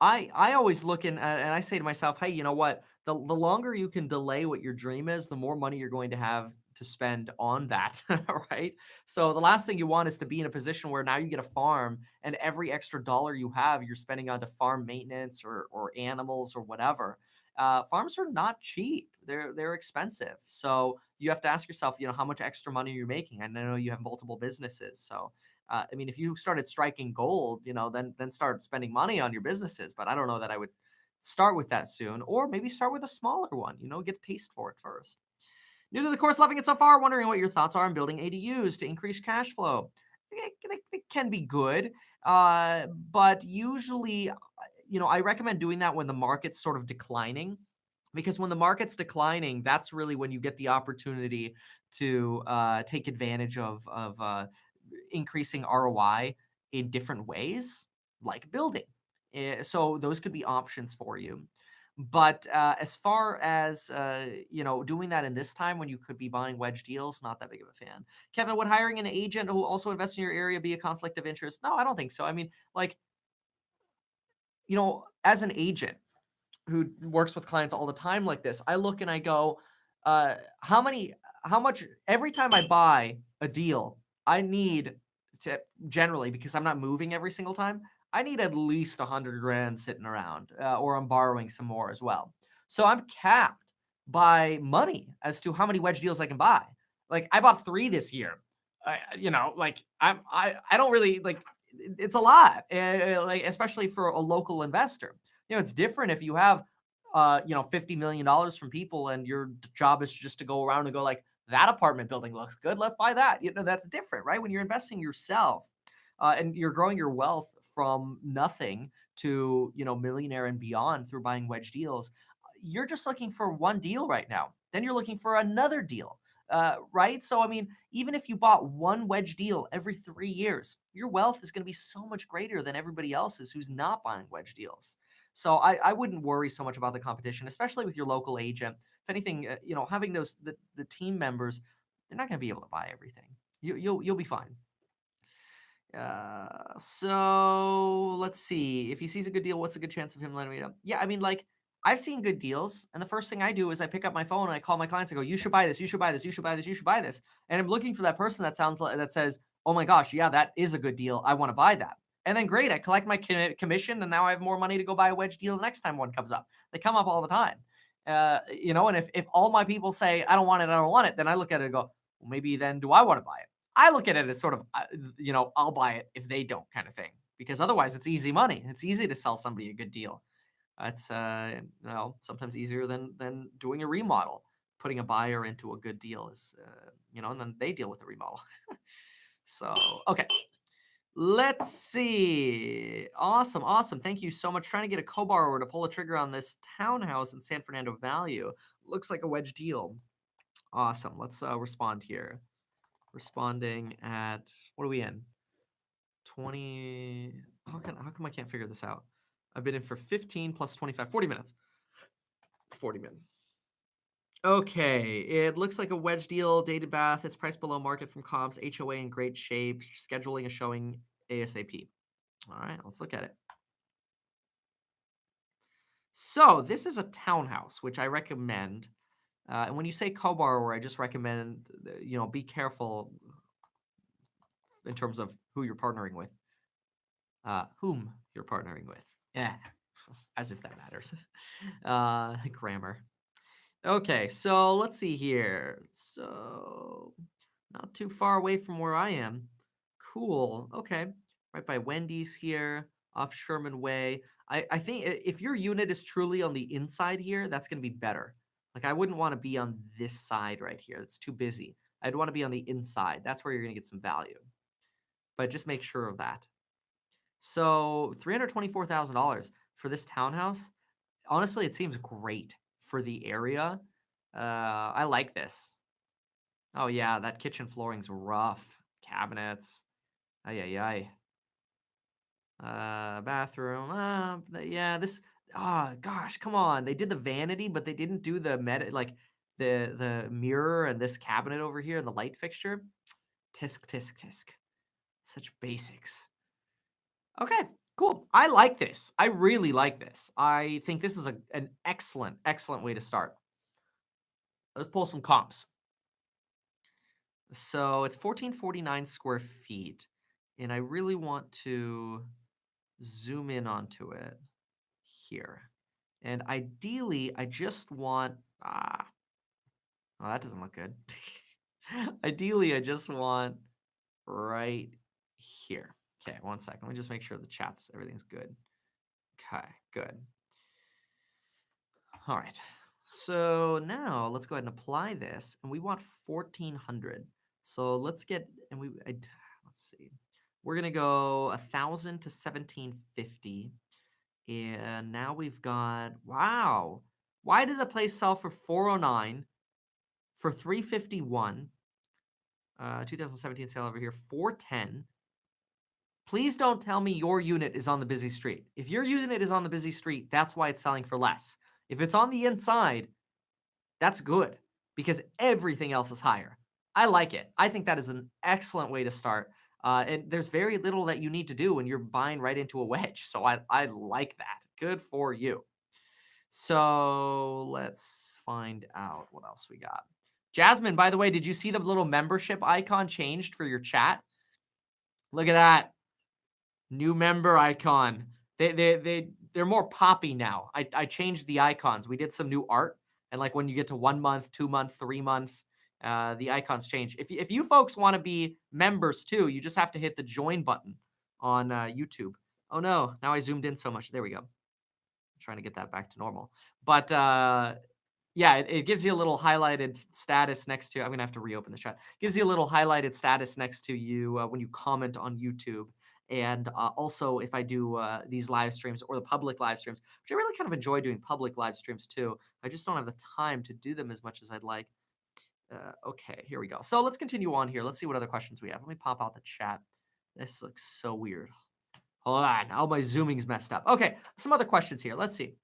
I always look and I say to myself, hey, you know what? The longer you can delay what your dream is, the more money you're going to have to spend on that, right? So the last thing you want is to be in a position where now you get a farm and every extra dollar you have, you're spending on to farm maintenance or animals or whatever. Farms are not cheap. They're expensive. So you have to ask yourself, how much extra money you're making. And I know you have multiple businesses, so I mean, if you started striking gold, then start spending money on your businesses. But I don't know that I would start with that soon, or maybe start with a smaller one. Get a taste for it first. New to the course, loving it so far. Wondering what your thoughts are on building ADUs to increase cash flow. It can be good, but usually, I recommend doing that when the market's sort of declining. Because when the market's declining, that's really when you get the opportunity to take advantage of increasing ROI in different ways, like building. So those could be options for you. But as far as doing that in this time when you could be buying wedge deals, not that big of a fan. Kevin, would hiring an agent who also invests in your area be a conflict of interest? No, I don't think so. I mean, like, as an agent who works with clients all the time like this, I look and I go, how much every time I buy a deal, I need to generally, because I'm not moving every single time, I need at least 100 grand sitting around, or I'm borrowing some more as well. So I'm capped by money as to how many wedge deals I can buy. Like I bought 3 this year. I don't really like. It's a lot, like especially for a local investor. It's different if you have $50 million from people and your job is just to go around and go like, that apartment building looks good. Let's buy that. That's different, right? When you're investing yourself, and you're growing your wealth from nothing to, millionaire and beyond through buying wedge deals, you're just looking for one deal right now. Then you're looking for another deal, right? So, I mean, even if you bought one wedge deal every 3 years, your wealth is going to be so much greater than everybody else's who's not buying wedge deals. So I wouldn't worry so much about the competition, especially with your local agent. If anything, having the team members, they're not going to be able to buy everything. You'll be fine. So let's see. If he sees a good deal, what's a good chance of him letting me know? Yeah, I mean, like, I've seen good deals, and the first thing I do is I pick up my phone and I call my clients. I go, "You should buy this. You should buy this. You should buy this. You should buy this." And I'm looking for that person that says, "Oh my gosh, yeah, that is a good deal. I want to buy that." And then great, I collect my commission, and now I have more money to go buy a wedge deal the next time one comes up. They come up all the time, and if all my people say I don't want it, I don't want it, then I look at it and go, well, maybe then do I want to buy it? I look at it as sort of, I'll buy it if they don't, kind of thing, because otherwise it's easy money. It's easy to sell somebody a good deal. It's sometimes easier than doing a remodel. Putting a buyer into a good deal is, and then they deal with the remodel. So, okay. Let's see. Awesome, awesome. Thank you so much. Trying to get a co-borrower to pull a trigger on this townhouse in San Fernando Valley. Looks like a wedge deal. Awesome. Let's respond here. Responding at, what are we in? 20. How come I can't figure this out? I've been in for 15 plus 25, 40 minutes. 40 minutes. Okay, it looks like a wedge deal, dated bath. It's priced below market from comps, HOA in great shape, scheduling a showing ASAP. All right, let's look at it. So this is a townhouse, which I recommend. And when you say co-borrower, I just recommend, be careful in terms of who you're partnering with. Whom you're partnering with. Yeah, as if that matters. Grammar. Okay, so let's see here. So, not too far away from where I am. Cool. Okay. Right by Wendy's here, off Sherman Way. I think if your unit is truly on the inside here, that's going to be better. Like, I wouldn't want to be on this side right here. It's too busy. I'd want to be on the inside. That's where you're going to get some value. But just make sure of that. So $324,000 for this townhouse. Honestly, it seems great for the area. I like this. Oh yeah, that kitchen flooring's rough. Cabinets. Ay ay ay. Bathroom. Yeah, this. Oh gosh, come on. They did the vanity, but they didn't do the the mirror and this cabinet over here and the light fixture. Tisk tisk tisk. Such basics. Okay, cool. I like this. I really like this. I think this is an excellent, excellent way to start. Let's pull some comps. So it's 1449 square feet, and I really want to zoom in onto it here. And ideally, I just want, oh, that doesn't look good. Ideally, I just want right here. Okay, one second. Let me just make sure everything's good. Okay, good. All right. So now let's go ahead and apply this, and we want 1400. So let's see. We're gonna go 1,000 to 1,750, and now we've got, wow. Why did the place sell for 409, for 351? 2017 sale over here, 410. Please don't tell me your unit is on the busy street. If your unit is on the busy street, that's why it's selling for less. If it's on the inside, that's good because everything else is higher. I like it. I think that is an excellent way to start. And there's very little that you need to do when you're buying right into a wedge. So I like that. Good for you. So let's find out what else we got. Jasmine, by the way, did you see the little membership icon changed for your chat? Look at that. New member icon. They're more poppy now. I changed the icons. We did some new art, and like when you get to 1 month, 2 month, 3 month, the icons change. If you folks want to be members too, you just have to hit the join button on YouTube. Oh no, now I zoomed in so much. There we go. I'm trying to get that back to normal. But Yeah, it gives you a little highlighted status next to. I'm gonna have to reopen the chat. Gives you a little highlighted status next to you when you comment on YouTube, and also if I do these live streams or the public live streams, which I really kind of enjoy doing public live streams too. I just don't have the time to do them as much as I'd like. Okay, here we go. So let's continue on here. Let's see what other questions we have. Let me pop out the chat. This looks so weird. Hold on. All my zooming's messed up. Okay, some other questions here. Let's see.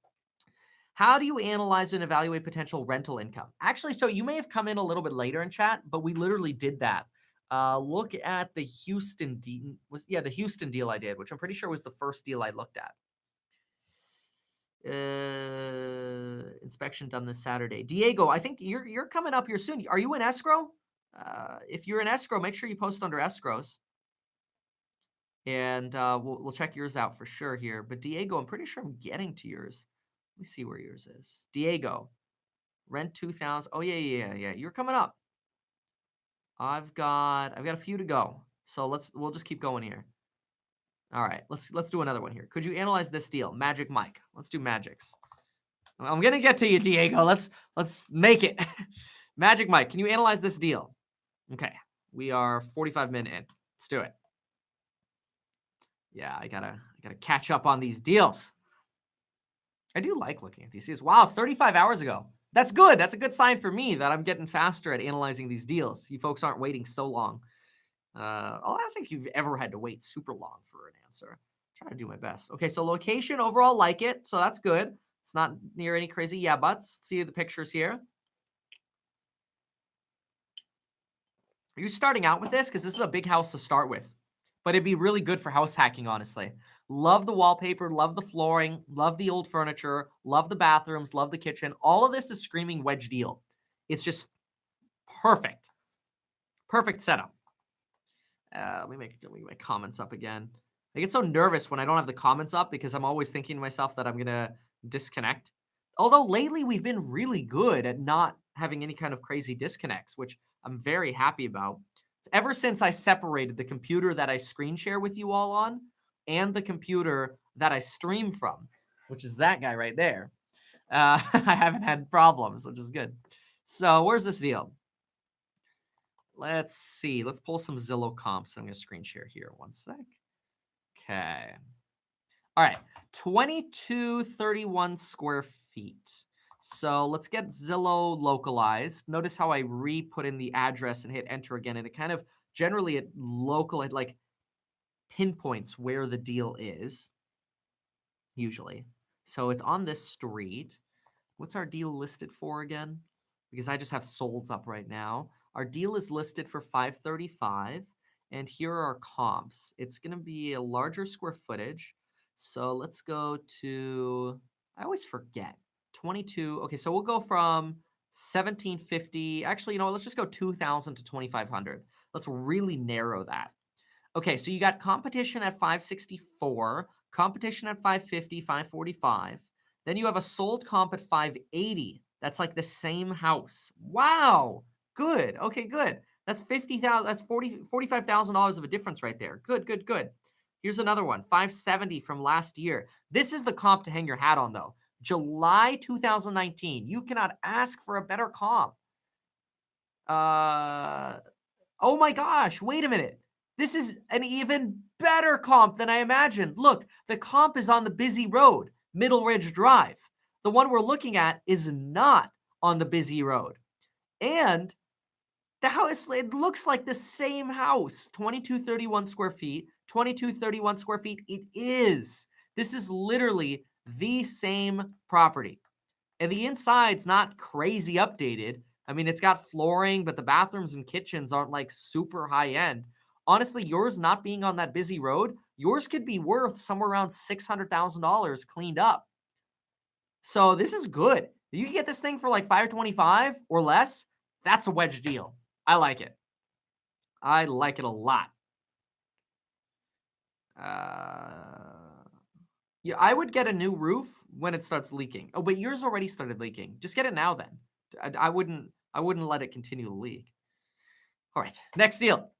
How do you analyze and evaluate potential rental income? Actually, so you may have come in a little bit later in chat, but we literally did that. Look at the Houston deal. The Houston deal I did, which I'm pretty sure was the first deal I looked at. Inspection done this Saturday. Diego, I think you're coming up here soon. Are you in escrow? If you're in escrow, make sure you post under escrows. And we'll check yours out for sure here. But Diego, I'm pretty sure I'm getting to yours. Let me see where yours is. Diego, rent 2,000. Oh yeah. You're coming up. I've got a few to go. So we'll just keep going here. All right, let's do another one here. Could you analyze this deal? Magic Mike. Let's do magics. I'm gonna get to you, Diego. Let's make it. Magic Mike, can you analyze this deal? Okay, we are 45 minutes in. Let's do it. Yeah, I gotta catch up on these deals. I do like looking at these deals. Wow, 35 hours ago. That's good. That's a good sign for me that I'm getting faster at analyzing these deals. You folks aren't waiting so long. I don't think you've ever had to wait super long for an answer. I'm trying to do my best. Okay, so location, overall, like it. So that's good. It's not near any crazy yeah buts. See the pictures here. Are you starting out with this? Because this is a big house to start with. But it'd be really good for house hacking, honestly. Love the wallpaper, love the flooring, love the old furniture, love the bathrooms, love the kitchen. All of this is screaming wedge deal. It's just perfect. Perfect setup. Let me make my comments up again. I get so nervous when I don't have the comments up because I'm always thinking to myself that I'm going to disconnect. Although lately we've been really good at not having any kind of crazy disconnects, which I'm very happy about. Ever since I separated the computer that I screen share with you all on and the computer that I stream from, which is that guy right there, I haven't had problems, which is good. So where's this deal? Let's see. Let's pull some Zillow comps. I'm going to screen share here. One sec. Okay. All right. 2231 square feet. So let's get Zillow localized. Notice how I re-put in the address and hit enter again. And it kind of generally it like pinpoints where the deal is, usually. So it's on this street. What's our deal listed for again? Because I just have solds up right now. Our deal is listed for $535, and here are our comps. It's going to be a larger square footage. So let's go to, I always forget, 22. Okay, so we'll go from 1750. Actually, you know what? Let's just go 2,000 to 2,500. Let's really narrow that. Okay, so you got competition at 564, competition at 550, 545. Then you have a sold comp at 580. That's like the same house. Wow. Good. Okay, good. That's $50,000. That's $45,000 of a difference right there. Good. Here's another one, 570 from last year. This is the comp to hang your hat on though. July 2019. You cannot ask for a better comp. Oh my gosh, wait a minute. This is an even better comp than I imagined. Look, the comp is on the busy road, Middle Ridge Drive. The one we're looking at is not on the busy road. And the house, it looks like the same house, 2231 square feet, 2231 square feet. It is. This is literally the same property. And the inside's not crazy updated. I mean, it's got flooring, but the bathrooms and kitchens aren't like super high end. Honestly, yours not being on that busy road, yours could be worth somewhere around $600,000 cleaned up. So this is good. If you can get this thing for like 525 or less, that's a wedge deal. I like it. I like it a lot. Yeah, I would get a new roof when it starts leaking. Oh, but yours already started leaking. Just get it now then. I wouldn't let it continue to leak. All right, next deal.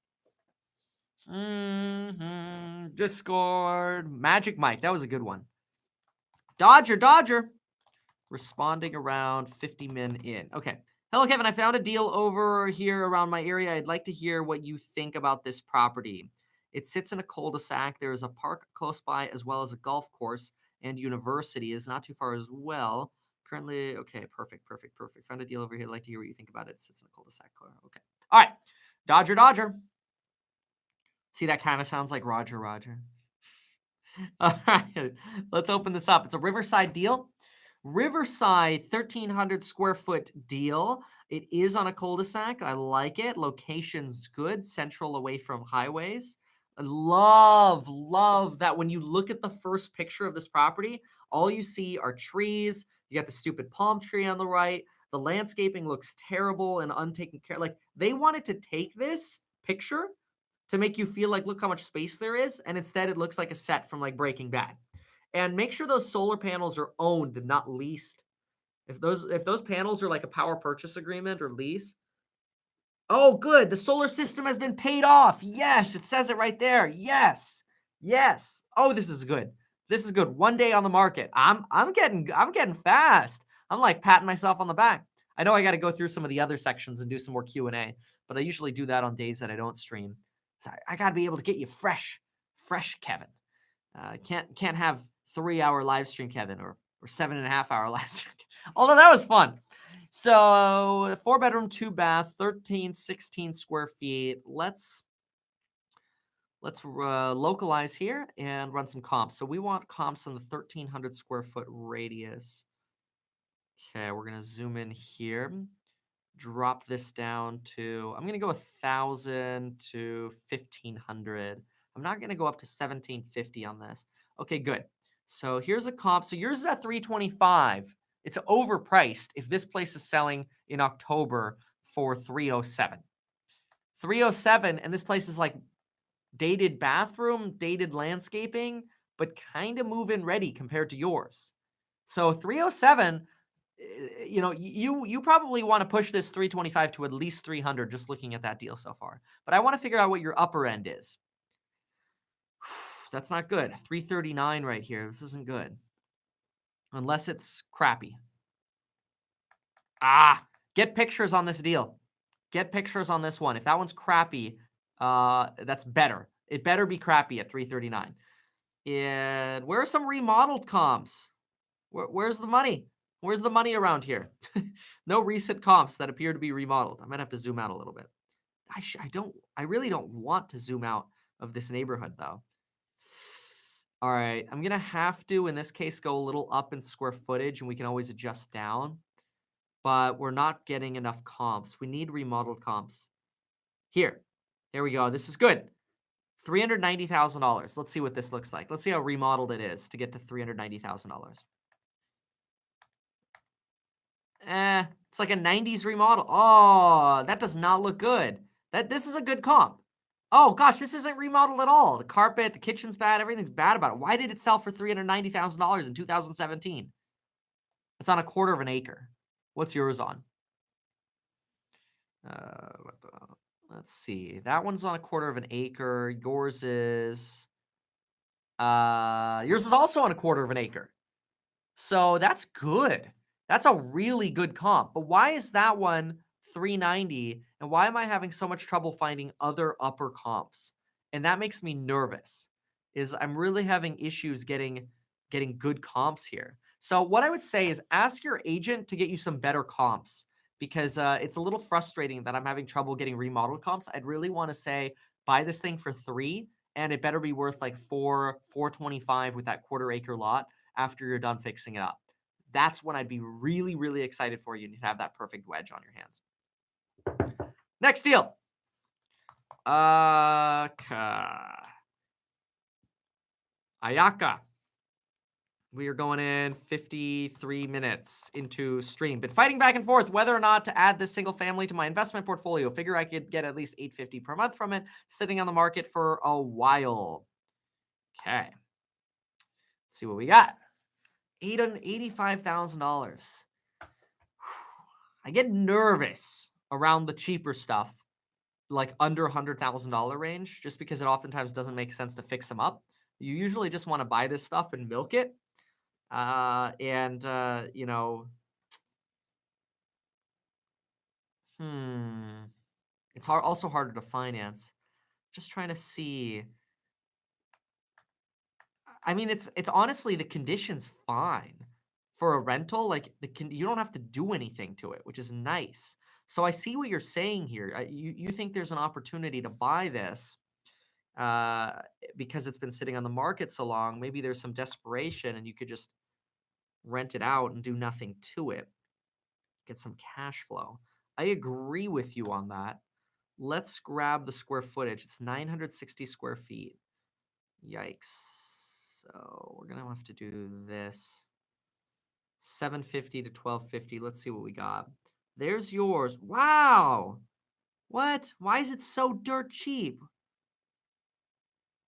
Discord. Magic Mike. That was a good one. Dodger. Responding around 50 min in. Okay. Hello, Kevin. I found a deal over here around my area. I'd like to hear what you think about this property. It sits in a cul-de-sac. There is a park close by, as well as a golf course, and university is not too far as well. Currently, okay, perfect. Found a deal over here. I'd like to hear what you think about it. It sits in a cul-de-sac. Okay. All right. Dodger. See, that kind of sounds like Roger. All right, let's open this up. It's a Riverside deal. Riverside 1,300 square foot deal. It is on a cul-de-sac. I like it. Location's good. Central, away from highways. I love that when you look at the first picture of this property, all you see are trees. You got the stupid palm tree on the right. The landscaping looks terrible and untaken care. Like, they wanted to take this picture to make you feel like, look how much space there is, and instead it looks like a set from like Breaking Bad. And make sure those solar panels are owned and not leased. If those panels are like a power purchase agreement or lease. Oh, good. The solar system has been paid off. Yes, it says it right there. Yes. Oh, this is good. This is good. 1 day on the market. I'm getting fast. I'm like patting myself on the back. I know I got to go through some of the other sections and do some more Q&A, but I usually do that on days that I don't stream. So I got to be able to get you fresh Kevin. Can't have 3-hour live stream Kevin or 7.5-hour live stream. Although that was fun. So 4-bedroom, 2-bath, 16 square feet. Let's localize here and run some comps. So we want comps in the 1,300 square foot radius. Okay, we're gonna zoom in here. Drop this down to, I'm gonna go 1,000 to 1,500. I'm not gonna go up to 1,750 on this. Okay, good. So here's a comp. So yours is at 325. It's overpriced if this place is selling in October for 307. 307, and this place is like dated bathroom, dated landscaping, but kind of move-in ready compared to yours. So 307, you probably want to push this 325 to at least 300 just looking at that deal so far. But I want to figure out what your upper end is. That's not good. 339 right here. This isn't good. Unless it's crappy. Get pictures on this deal. Get pictures on this one. If that one's crappy, that's better. It better be crappy at 339. And where are some remodeled comps? Where's the money? Where's the money around here? No recent comps that appear to be remodeled. I might have to zoom out a little bit. I really don't want to zoom out of this neighborhood though. All right, I'm gonna have to, in this case, go a little up in square footage, and we can always adjust down. But we're not getting enough comps. We need remodeled comps. Here we go. This is good. $390,000. Let's see what this looks like. Let's see how remodeled it is to get to $390,000. It's like a 90s remodel. Oh, that does not look good. This is a good comp. Oh gosh, this isn't remodeled at all. The carpet, the kitchen's bad, everything's bad about it. Why did it sell for $390,000 in 2017? It's on a 1/4 of an acre. What's yours on? Let's see. That one's on a 1/4 of an acre. Yours is also on a 1/4 of an acre. So that's good. That's a really good comp. But why is that one 390? And why am I having so much trouble finding other upper comps? And that makes me nervous. Is I'm really having issues getting good comps here. So what I would say is ask your agent to get you some better comps, because it's a little frustrating that I'm having trouble getting remodeled comps. I'd really want to say buy this thing for 3, and it better be worth like 425 with that 1/4 acre lot after you're done fixing it up. That's when I'd be really, really excited for you to have that perfect wedge on your hands. Next deal. Ayaka. We are going in 53 minutes into stream. Been fighting back and forth whether or not to add this single family to my investment portfolio. Figure I could get at least $850 per month from it, sitting on the market for a while. Okay. Let's see what we got. $85,000. I get nervous around the cheaper stuff, like under $100,000 range, just because it oftentimes doesn't make sense to fix them up. You usually just want to buy this stuff and milk it. You know, hmm, it's also harder to finance. Just trying to see. I mean, it's honestly the condition's fine for a rental. Like you don't have to do anything to it, which is nice. So I see what you're saying here. You think there's an opportunity to buy this uh, because it's been sitting on the market so long. Maybe there's some desperation, and you could just rent it out and do nothing to it, get some cash flow. I agree with you on that. Let's grab the square footage. It's 960 square feet. Yikes. So we're gonna have to do this. 750 to 1250. Let's see what we got. There's yours. Wow. What? Why is it so dirt cheap?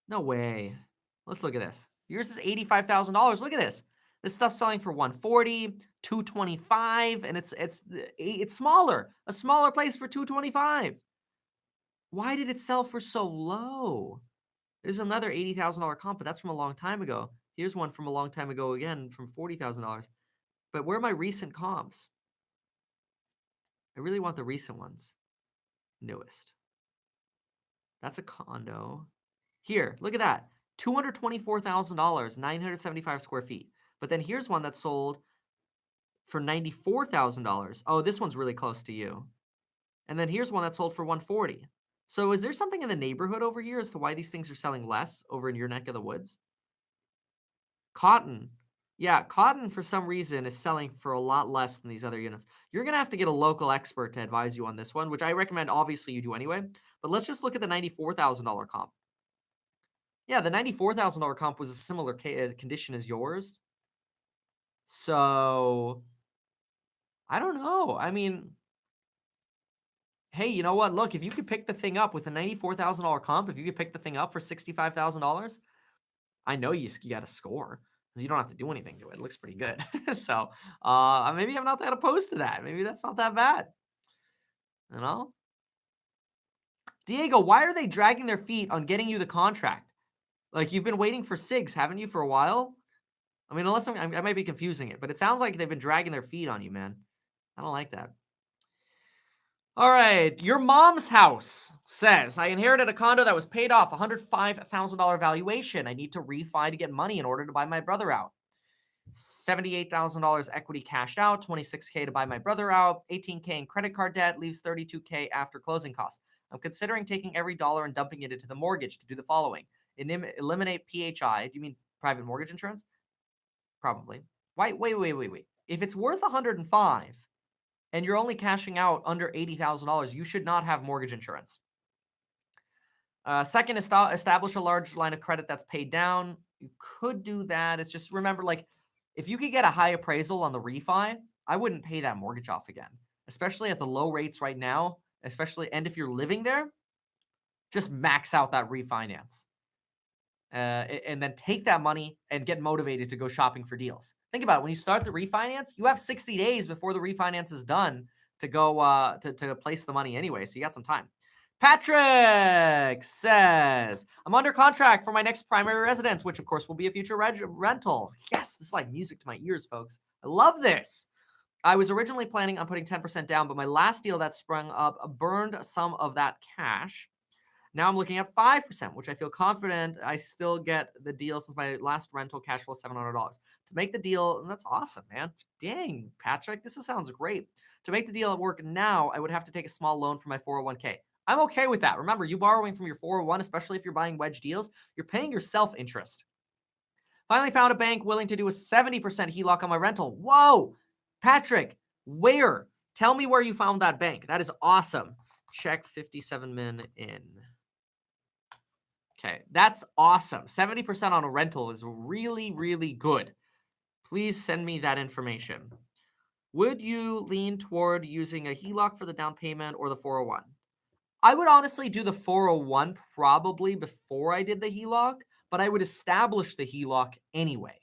No way. Let's look at this. Yours is $85,000. Look at this. This stuff's selling for 140, 225, and it's smaller. A smaller place for 225. Why did it sell for so low? There's another $80,000 comp, but that's from a long time ago. Here's one from a long time ago again from $40,000. But where are my recent comps? I really want the recent ones. Newest. That's a condo. Here, look at that. $224,000, 975 square feet. But then here's one that sold for $94,000. Oh, this one's really close to you. And then here's one that sold for 140. So is there something in the neighborhood over here as to why these things are selling less over in your neck of the woods? Cotton. Yeah, cotton for some reason is selling for a lot less than these other units. You're going to have to get a local expert to advise you on this one, which I recommend obviously you do anyway. But let's just look at the $94,000 comp. Yeah, the $94,000 comp was a similar condition as yours. So, I don't know. I mean, hey, you know what? Look, if you could pick the thing up with a $94,000 comp, if you could pick the thing up for $65,000, I know you got a score. You don't have to do anything to it. It looks pretty good. So, maybe I'm not that opposed to that. Maybe that's not that bad. You know? Diego, why are they dragging their feet on getting you the contract? Like, you've been waiting for SIGs, haven't you, for a while? I mean, unless I might be confusing it, but it sounds like they've been dragging their feet on you, man. I don't like that. All right, your mom's house says, I inherited a condo that was paid off, $105,000 valuation. I need to refi to get money in order to buy my brother out. $78,000 equity cashed out, $26K to buy my brother out, $18K in credit card debt, leaves $32K after closing costs. I'm considering taking every dollar and dumping it into the mortgage to do the following. Eliminate PHI. Do you mean private mortgage insurance? Probably. Wait. If it's worth 105 and you're only cashing out under $80,000, you should not have mortgage insurance. Second, establish a large line of credit that's paid down. You could do that. It's just remember, like, if you could get a high appraisal on the refi, I wouldn't pay that mortgage off again, especially at the low rates right now. And if you're living there, just max out that refinance. And then take that money and get motivated to go shopping for deals. Think about it. When you start the refinance, you have 60 days before the refinance is done to go to place the money anyway. So you got some time. Patrick says, I'm under contract for my next primary residence, which of course will be a future rental. Yes, this is like music to my ears, folks. I love this. I was originally planning on putting 10% down, but my last deal that sprung up burned some of that cash. Now I'm looking at 5%, which I feel confident I still get the deal since my last rental cash flow $700. To make the deal, and that's awesome, man. Dang, Patrick, this sounds great. To make the deal at work now, I would have to take a small loan for my 401k. I'm okay with that. Remember, you borrowing from your 401, especially if you're buying wedge deals, you're paying yourself interest. Finally found a bank willing to do a 70% HELOC on my rental. Whoa, Patrick, where? Tell me where you found that bank. That is awesome. Check 57 min in. Okay, that's awesome. 70% on a rental is really, really good. Please send me that information. Would you lean toward using a HELOC for the down payment or the 401? I would honestly do the 401 probably before I did the HELOC, but I would establish the HELOC anyway.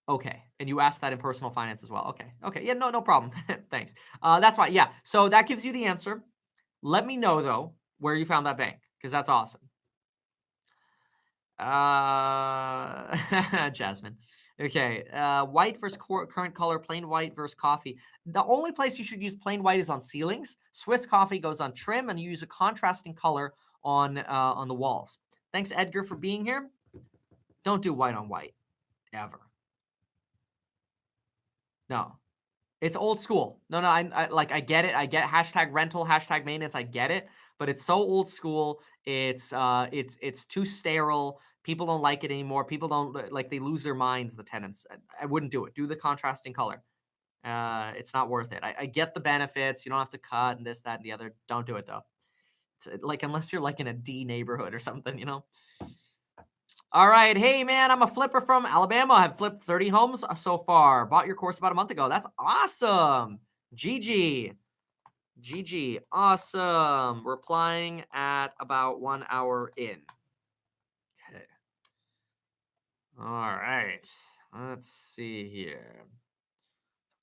Okay, and you asked that in personal finance as well. Okay, yeah, no problem. Thanks. That's fine. Yeah, so that gives you the answer. Let me know, though, where you found that bank, because that's awesome. Jasmine. Okay, white versus current color, plain white versus coffee. The only place you should use plain white is on ceilings. Swiss coffee goes on trim, and you use a contrasting color on the walls. Thanks, Edgar, for being here. Don't do white on white, ever. No. It's old school. No, I get it. I get hashtag rental, hashtag maintenance. I get it, but it's so old school. It's too sterile. People don't like it anymore. People don't like. They lose their minds. The tenants. I wouldn't do it. Do the contrasting color. It's not worth it. I get the benefits. You don't have to cut and this, that, and the other. Don't do it though. It's like unless you're like in a D neighborhood or something, you know. All right. Hey, man, I'm a flipper from Alabama. I've flipped 30 homes so far. Bought your course about a month ago. That's awesome. GG. GG. Awesome. Replying at about 1 hour in. Okay. All right. Let's see here.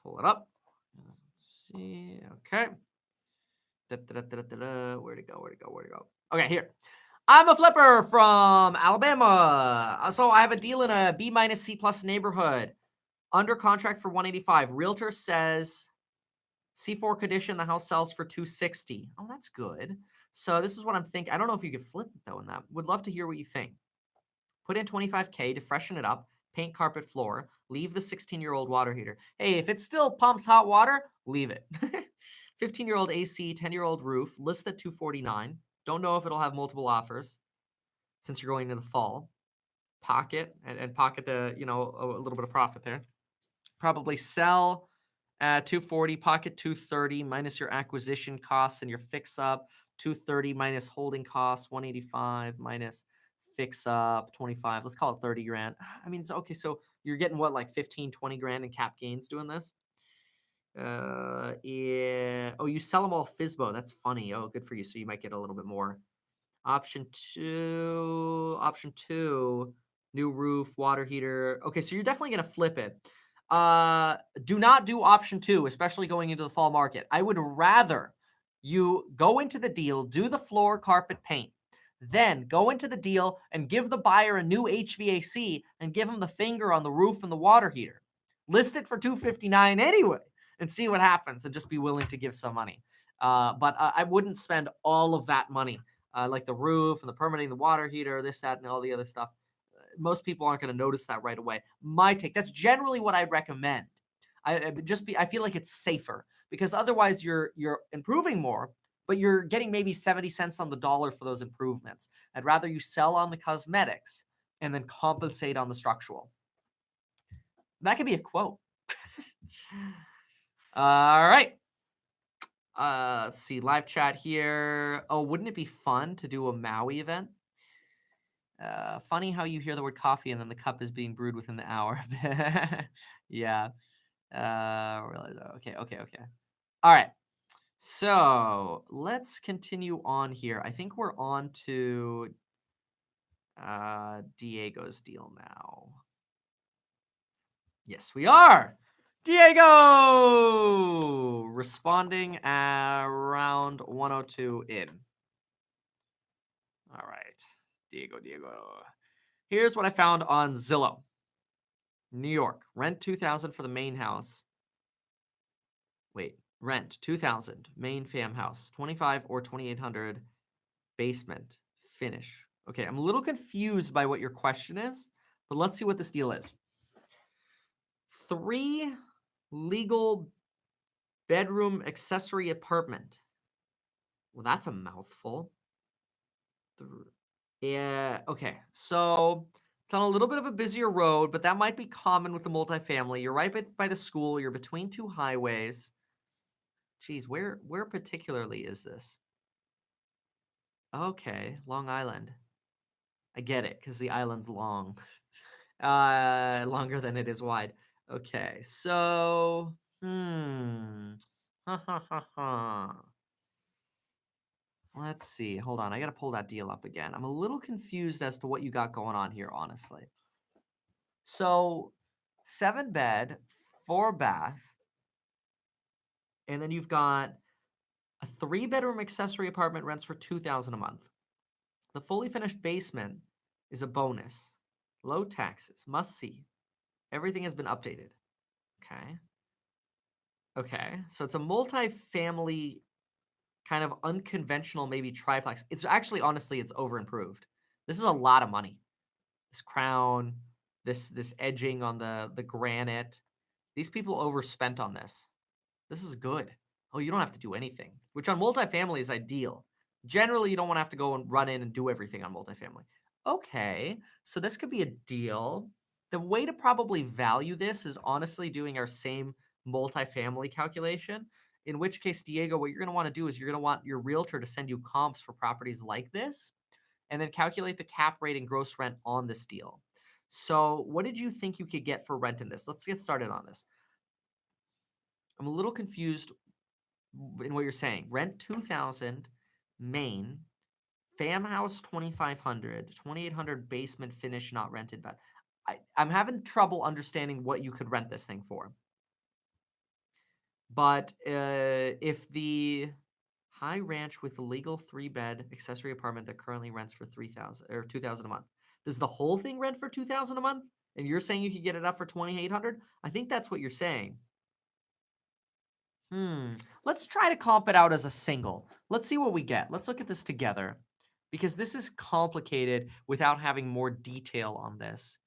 Pull it up. Let's see. Okay. Where'd it go? Where'd it go? Where'd it go? Okay, here. I'm a flipper from Alabama. So I have a deal in a B minus C plus neighborhood. Under contract for 185. Realtor says C4 condition, the house sells for 260. Oh, that's good. So this is what I'm thinking. I don't know if you could flip it though in that. Would love to hear what you think. Put in 25K to freshen it up, paint carpet floor, leave the 16-year-old water heater. Hey, if it still pumps hot water, leave it. 15-year-old AC, 10-year-old roof, list at 249. Don't know if it'll have multiple offers since you're going into the fall. Pocket and pocket the, a little bit of profit there. Probably sell at 240, pocket 230 minus your acquisition costs and your fix up, 230 minus holding costs, 185 minus fix up, 25. Let's call it 30 grand. I mean, it's okay. So you're getting what, like 15, 20 grand in cap gains doing this? Yeah. Oh, you sell them all FISBO. That's funny. Oh, good for you. So you might get a little bit more. Option two, new roof, water heater. Okay, so you're definitely gonna flip it. Do not do option two, especially going into the fall market. I would rather you go into the deal, do the floor, carpet, paint, then go into the deal and give the buyer a new HVAC and give them the finger on the roof and the water heater. List it for $259 anyway and see what happens, and just be willing to give some money. But I wouldn't spend all of that money, like the roof and the permitting, the water heater, this, that, and all the other stuff. Most people aren't going to notice that right away. My take. That's generally what I recommend. I feel like it's safer because otherwise you're improving more, but you're getting maybe 70 cents on the dollar for those improvements. I'd rather you sell on the cosmetics and then compensate on the structural. That could be a quote. All right. Let's see, live chat here. Oh, wouldn't it be fun to do a Maui event? Funny how you hear the word coffee and then the cup is being brewed within the hour. Yeah. Okay. All right. So let's continue on here. I think we're on to Diego's deal now. Yes, we are. Diego responding around 102 in. All right. Diego. Here's what I found on Zillow. New York. Rent $2,000 for the main house. Wait. Rent $2,000. Main fam house. $2,500 or $2,800. Basement. Finish. Okay, I'm a little confused by what your question is, but let's see what this deal is. 3 legal bedroom accessory apartment. Well, that's a mouthful. Yeah, okay. So it's on a little bit of a busier road, but that might be common with the multifamily. You're right by the school. You're between 2 highways. Geez, where particularly is this? Okay, Long Island. I get it, because the island's long. Longer than it is wide. Okay, so, Ha ha ha ha. Let's see. Hold on. I got to pull that deal up again. I'm a little confused as to what you got going on here, honestly. So 7 bed, 4 bath, and then you've got a 3 bedroom accessory apartment rents for $2,000 a month. The fully finished basement is a bonus. Low taxes. Must see. Everything has been updated. Okay. Okay. So it's a multi-family kind of unconventional, maybe triplex. It's actually, honestly, it's over improved. This is a lot of money. This crown, this edging on the granite. These people overspent on this. This is good. Oh, you don't have to do anything, which on multifamily is ideal. Generally, you don't want to have to go and run in and do everything on multifamily. Okay, so this could be a deal. The way to probably value this is honestly doing our same multifamily calculation. In which case, Diego, what you're going to want to do is you're going to want your realtor to send you comps for properties like this and then calculate the cap rate and gross rent on this deal. So, what did you think you could get for rent in this? Let's get started on this. I'm a little confused in what you're saying. Rent 2,000, main, fam house 2,500, 2,800 basement finish not rented. But I'm having trouble understanding what you could rent this thing for. But if the high ranch with the legal 3-bed accessory apartment that currently rents for 3,000 or 2,000 a month, does the whole thing rent for 2,000 a month? And you're saying you could get it up for 2,800? I think that's what you're saying. Let's try to comp it out as a single. Let's see what we get. Let's look at this together because this is complicated without having more detail on this.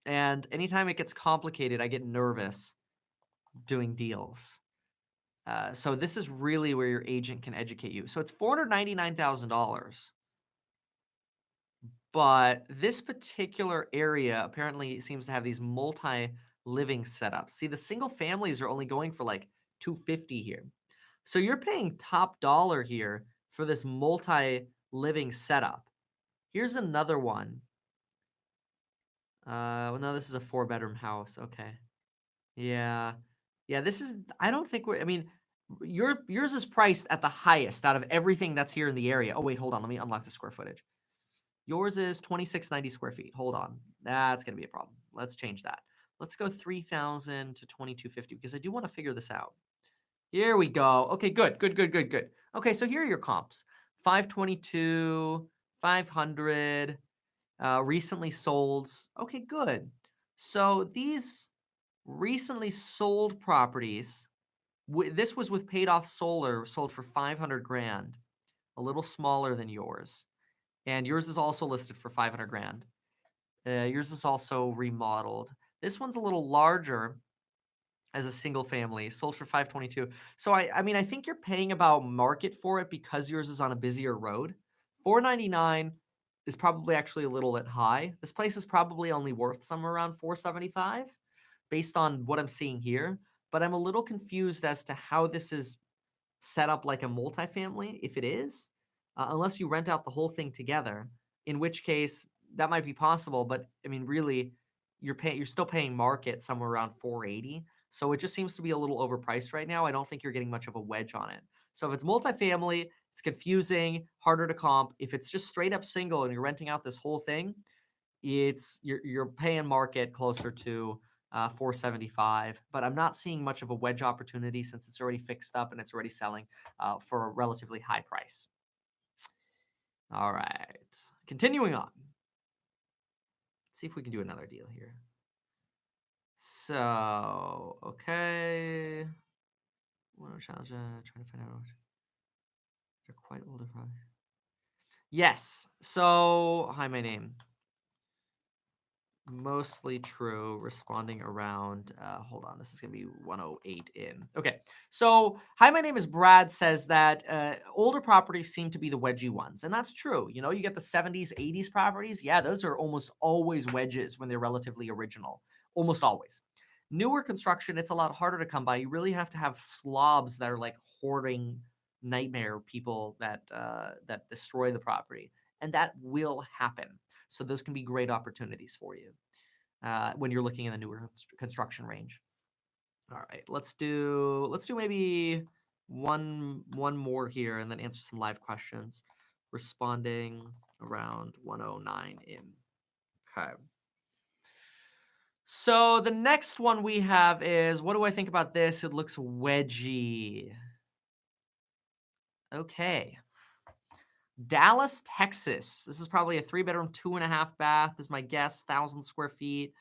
And anytime it gets complicated, I get nervous doing deals. So this is really where your agent can educate you. So it's $499,000. But this particular area apparently seems to have these multi-living setups. See, the single families are only going for like 250 here. So you're paying top dollar here for this multi-living setup. Here's another one. Well, no, this is a 4-bedroom house. Okay. Yeah. Yeah, this is, I don't think I mean, yours is priced at the highest out of everything that's here in the area. Oh, wait, hold on. Let me unlock the square footage. Yours is 2,690 square feet. Hold on. That's going to be a problem. Let's change that. Let's go 3,000 to 2,250 because I do want to figure this out. Here we go. Okay, good. Okay, so here are your comps. 522, 500, recently sold. Okay, good. So these recently sold properties, this was with paid off solar, sold for 500 grand, a little smaller than yours. And yours is also listed for 500 grand. Yours is also remodeled. This one's a little larger as a single family, sold for 522. So I mean, I think you're paying about market for it because yours is on a busier road. 499 is probably actually a little bit high. This place is probably only worth somewhere around 475 based on what I'm seeing here. But I'm a little confused as to how this is set up like a multifamily, if it is, unless you rent out the whole thing together, in which case that might be possible. But I mean, really, you're still paying market somewhere around 480. So it just seems to be a little overpriced right now. I don't think you're getting much of a wedge on it. So if it's multifamily, it's confusing, harder to comp. If it's just straight up single and you're renting out this whole thing, you're paying market closer to 475, but I'm not seeing much of a wedge opportunity since it's already fixed up and it's already selling for a relatively high price. All right, continuing on. Let's see if we can do another deal here. So, okay. What challenge? Trying to find out. They're quite older, probably. Yes. So, hi, my name. Mostly true, responding around, hold on, this is going to be 108 in. Okay, so, hi, my name is Brad, says that older properties seem to be the wedgy ones, and that's true. You know, you get the 70s, 80s properties. Yeah, those are almost always wedges when they're relatively original, almost always. Newer construction, it's a lot harder to come by. You really have to have slobs that are like hoarding nightmare people that that destroy the property, and that will happen. So those can be great opportunities for you when you're looking in the newer construction range. All right, let's do maybe one more here and then answer some live questions. Responding around 109 in. Okay. So the next one we have is, what do I think about this? It looks wedgy. Okay. Dallas, Texas. This is probably a 3-bedroom, 2.5 bath is my guess, 1,000 square feet.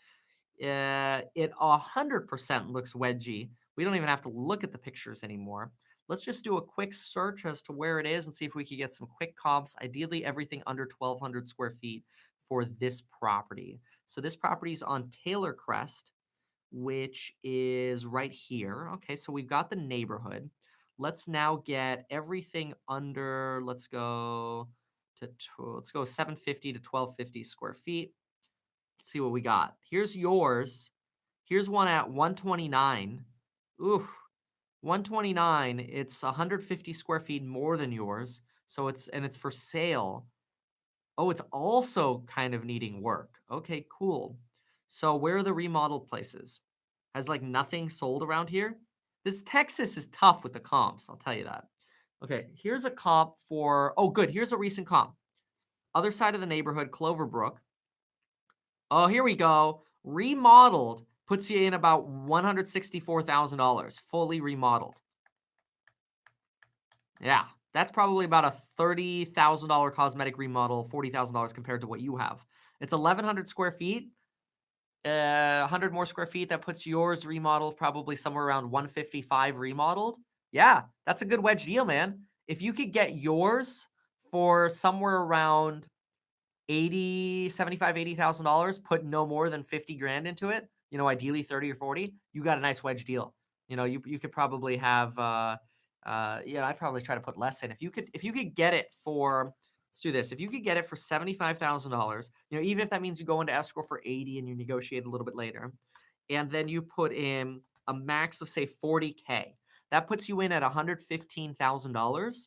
It 100% looks wedgy. We don't even have to look at the pictures anymore. Let's just do a quick search as to where it is and see if we can get some quick comps. Ideally, everything under 1,200 square feet for this property. So this property is on Taylor Crest, which is right here. Okay, so we've got the neighborhood. Let's now get everything under, let's go 750 to 1,250 square feet. Let's see what we got. Here's yours. Here's one at 129. Ooh, 129. It's 150 square feet more than yours. So it's for sale. Oh, it's also kind of needing work. Okay, cool. So where are the remodeled places? Has like nothing sold around here? This Texas is tough with the comps, I'll tell you that. Okay, here's a comp for, oh good, here's a recent comp. Other side of the neighborhood, Cloverbrook. Oh, here we go. Remodeled puts you in about $164,000, fully remodeled. Yeah, that's probably about a $30,000 cosmetic remodel, $40,000 compared to what you have. It's 1,100 square feet, 100 more square feet. That puts yours remodeled probably somewhere around 155 remodeled. Yeah, that's a good wedge deal, man. If you could get yours for somewhere around 80,000, put no more than 50 grand into it, ideally 30 or 40, you got a nice wedge deal. You could probably have, yeah, I'd probably try to put less in. If you could get it for, let's do this. If you could get it for $75,000, even if that means you go into escrow for 80 and you negotiate a little bit later, and then you put in a max of say 40K, that puts you in at $115,000.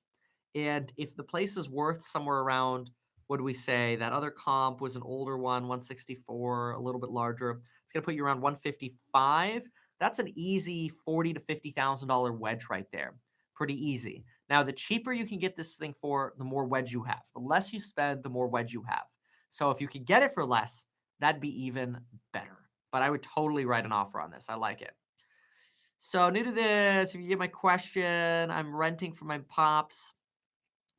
And if the place is worth somewhere around, what do we say? That other comp was an older one, 164, a little bit larger. It's going to put you around 155. That's an easy $40 to $50,000 wedge right there. Pretty easy. Now, the cheaper you can get this thing for, the more wedge you have. The less you spend, the more wedge you have. So if you could get it for less, that'd be even better. But I would totally write an offer on this. I like it. So new to this, if you get my question, I'm renting for my pops,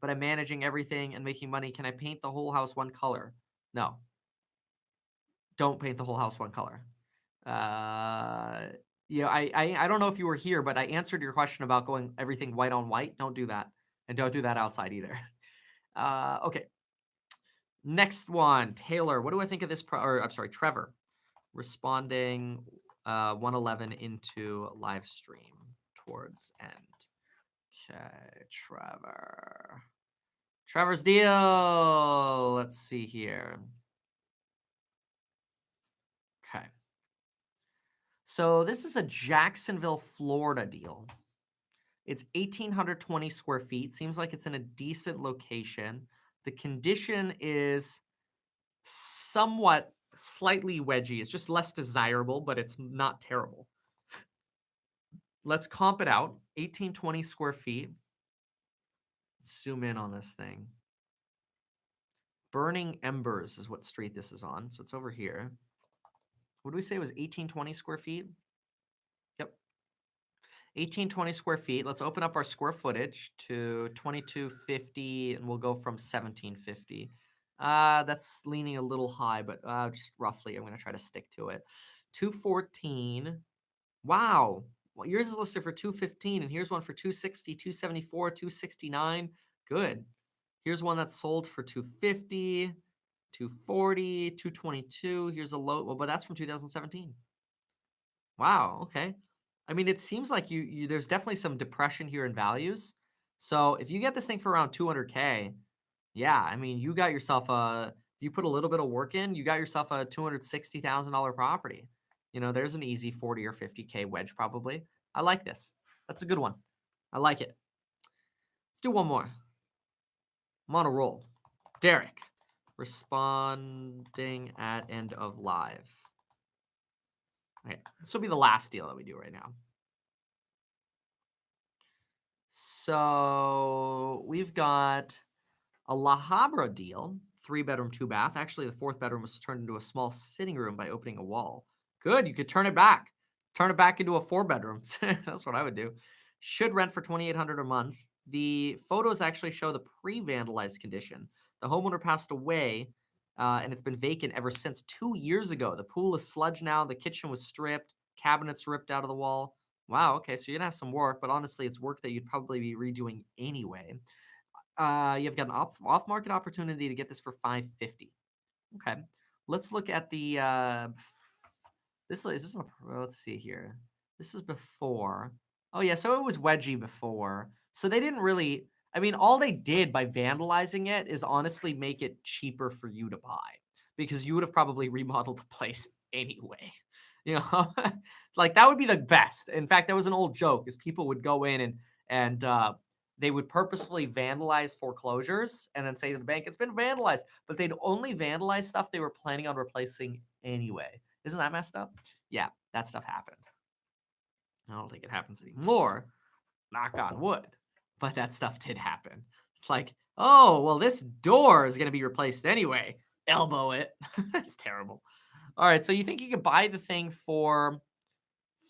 but I'm managing everything and making money. Can I paint the whole house one color? No. Don't paint the whole house one color. I don't know if you were here, but I answered your question about going everything white on white. Don't do that. And don't do that outside either. Okay. Next one, Taylor. What do I think of this? Trevor. Responding 111 into live stream towards end. Okay, Trevor. Trevor's deal. Let's see here. Okay. So this is a Jacksonville, Florida deal. It's 1,820 square feet. Seems like it's in a decent location. The condition is somewhat slightly wedgy. It's just less desirable, but it's not terrible. Let's comp it out. 1,820 square feet. Zoom in on this thing. Burning Embers is what street this is on. So it's over here. What do we say it was 1,820 square feet? Yep. 1,820 square feet. Let's open up our square footage to 2,250, and we'll go from 1,750. That's leaning a little high, but just roughly, I'm going to try to stick to it. 214. Wow. Well, yours is listed for 215, and here's one for 260, 274, 269. Good. Here's one that's sold for 250, 240, 222. Here's a low, well, but that's from 2017. Wow, okay. I mean, it seems like you there's definitely some depression here in values. So if you get this thing for around 200K, yeah, I mean, you got yourself you put a little bit of work in, you got yourself a $260,000 property. There's an easy 40 or 50K wedge probably. I like this. That's a good one. I like it. Let's do one more. I'm on a roll. Derek, responding at end of live. Okay, this will be the last deal that we do right now. So we've got a La Habra deal, 3-bedroom, 2-bath. Actually, the 4th bedroom was turned into a small sitting room by opening a wall. Good, you could turn it back. Turn it back into a 4-bedroom. That's what I would do. Should rent for $2,800 a month. The photos actually show the pre-vandalized condition. The homeowner passed away, and it's been vacant ever since 2 years ago. The pool is sludge now. The kitchen was stripped. Cabinets ripped out of the wall. Wow. Okay, so you're gonna have some work, but honestly, it's work that you'd probably be redoing anyway. You've got an off-market opportunity to get this for 550. Okay, let's look at the. This is this. Let's see here. This is before. Oh yeah, so it was wedgy before. So they didn't really. I mean, all they did by vandalizing it is honestly make it cheaper for you to buy because you would have probably remodeled the place anyway. You know, like that would be the best. In fact, that was an old joke, is people would go in and they would purposefully vandalize foreclosures and then say to the bank, "It's been vandalized," but they'd only vandalize stuff they were planning on replacing anyway. Isn't that messed up? Yeah, that stuff happened. I don't think it happens anymore, knock on wood, but that stuff did happen. It's like, oh, well, this door is going to be replaced anyway. Elbow it. It's terrible. All right, so you think you could buy the thing for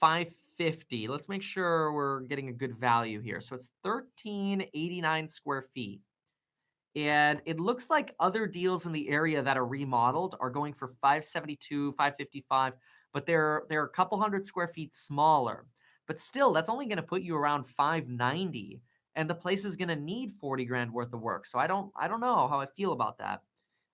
550? Let's make sure we're getting a good value here. So it's 1389 square feet. And it looks like other deals in the area that are remodeled are going for 572, 555, but they're a couple hundred square feet smaller. But still, that's only going to put you around 590, and the place is going to need 40 grand worth of work. So I don't know how I feel about that.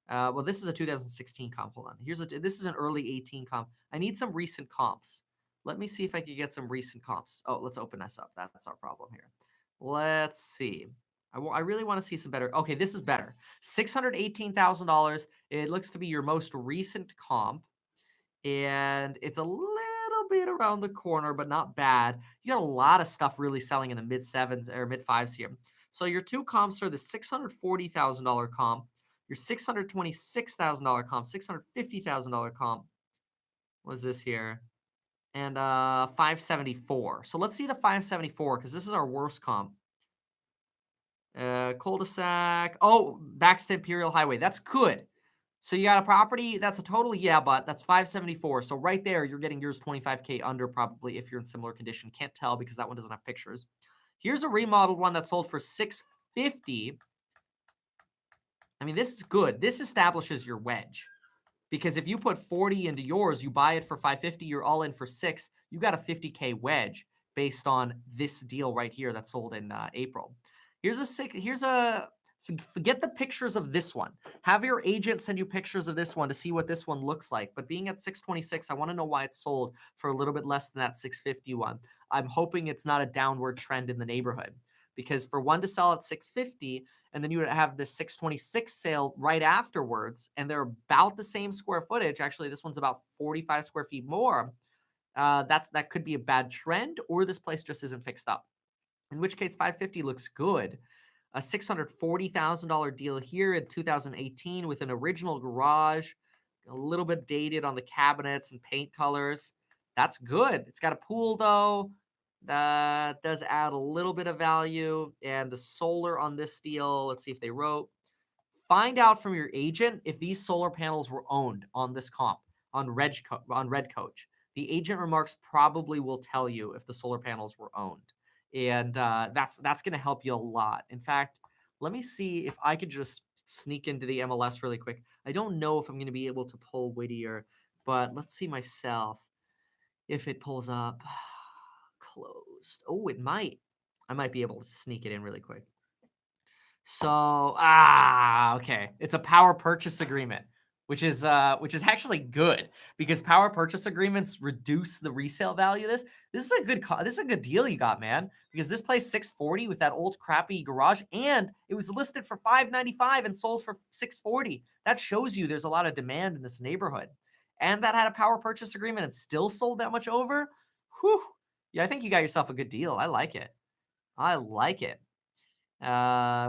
Well, this is a 2016 comp. Hold on. This is an early 18 comp. I need some recent comps. Let me see if I can get some recent comps. Oh, let's open this up. That's our problem here. Let's see. I really want to see some better. Okay, this is better. $618,000. It looks to be your most recent comp, and it's a little bit around the corner, but not bad. You got a lot of stuff really selling in the mid sevens or mid fives here. So your two comps are the $640,000 comp, your $626,000 comp, $650,000 comp. What is this here? And 574. So let's see the 574 because this is our worst comp. Cul-de-sac. Oh, backs to Imperial Highway. That's good. So you got a property that's a total, yeah, but that's 574. So right there, you're getting yours 25K under probably if you're in similar condition. Can't tell because that one doesn't have pictures. Here's a remodeled one that sold for 650. I mean, this is good. This establishes your wedge. Because if you put 40 into yours, you buy it for 550, you're all in for 6. You got a 50K wedge based on this deal right here that sold in April. Forget the pictures of this one. Have your agent send you pictures of this one to see what this one looks like. But being at 626, I want to know why it's sold for a little bit less than that 650 one. I'm hoping it's not a downward trend in the neighborhood. Because for one to sell at 650, and then you would have the 626 sale right afterwards, and they're about the same square footage. Actually, this one's about 45 square feet more. That could be a bad trend, or this place just isn't fixed up. In which case, 550 looks good. A $640,000 deal here in 2018 with an original garage, a little bit dated on the cabinets and paint colors. That's good. It's got a pool though. That does add a little bit of value. And the solar on this deal, let's see if they wrote. Find out from your agent if these solar panels were owned on this comp on Red Coach. The agent remarks probably will tell you if the solar panels were owned, and that's going to help you a lot. In fact, let me see if I could just sneak into the MLS really quick. I don't know if I'm going to be able to pull Whittier, but let's see myself if it pulls up. Closed. Oh, it might. I might be able to sneak it in really quick. So, okay. It's a power purchase agreement, which is actually good because power purchase agreements reduce the resale value of this. This is a good deal you got, man, because this place 640 with that old crappy garage, and it was listed for 595 and sold for 640. That shows you there's a lot of demand in this neighborhood. And that had a power purchase agreement and still sold that much over. Whew. Yeah, I think you got yourself a good deal. I like it. I like it.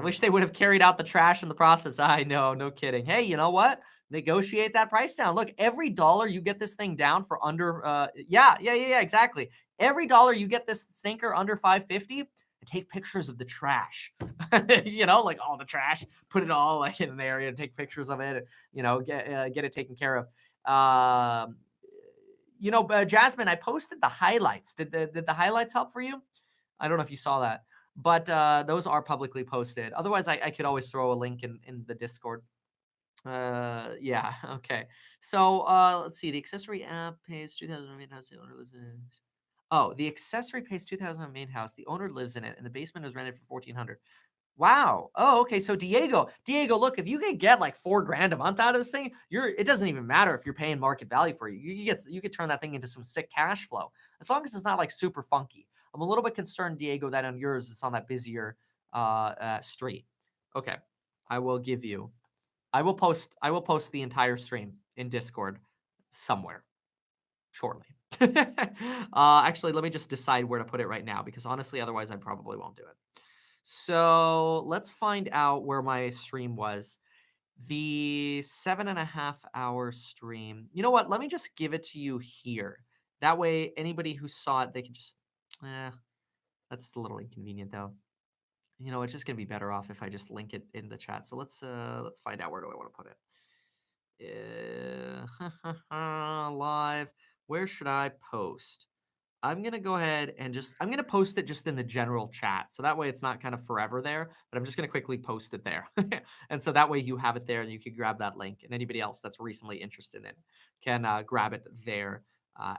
Wish they would have carried out the trash in the process. I know, no kidding. Hey, you know what? Negotiate that price down. Look, every dollar you get this thing down for under, yeah, exactly. Every dollar you get this stinker under 550, take pictures of the trash. You know, like all the trash, put it all like in an area, take pictures of it. You know, get it taken care of. You know, Jasmine, I posted the highlights. Did the highlights help for you? I don't know if you saw that. but those are publicly posted. Otherwise, I could always throw a link in the Discord. Yeah, okay. So, let's see. The accessory app pays 2,000 on main house. The owner lives in it. Oh, the accessory pays 2,000 on main house. The owner lives in it, and the basement is rented for 1,400. Wow. Oh, okay. So Diego, look, if you could get like 4 grand a month out of this thing, it doesn't even matter if you're paying market value for it. You could turn that thing into some sick cash flow as long as it's not like super funky. I'm a little bit concerned, Diego, that on yours it's on that busier street. Okay, I will give you. I will post the entire stream in Discord somewhere shortly. Actually, let me just decide where to put it right now because honestly, otherwise I probably won't do it. So let's find out where my stream was. The 7.5 hour stream. You know what? Let me just give it to you here. That way, anybody who saw it, they can just. Eh, that's a little inconvenient though. You know, it's just gonna be better off if I just link it in the chat. So let's find out where do I want to put it. Live. Where should I post? I'm gonna go ahead and I'm gonna post it just in the general chat. So that way it's not kind of forever there, but I'm just gonna quickly post it there. And so that way you have it there and you can grab that link. And anybody else that's recently interested in it can grab it there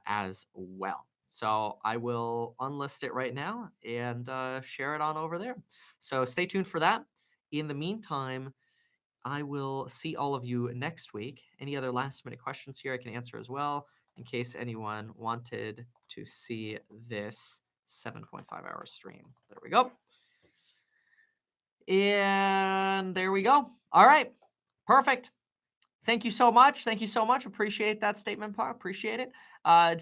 as well. So I will unlist it right now and share it on over there. So stay tuned for that. In the meantime, I will see all of you next week. Any other last minute questions here I can answer as well in case anyone wanted to see this 7.5 hour stream. There we go. And there we go. All right. Perfect. Thank you so much. Thank you so much. Appreciate that statement, Pa. Appreciate it.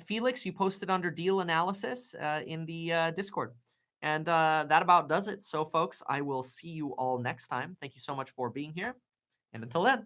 Felix, you posted under deal analysis in the Discord. And that about does it. So, folks, I will see you all next time. Thank you so much for being here. And until then.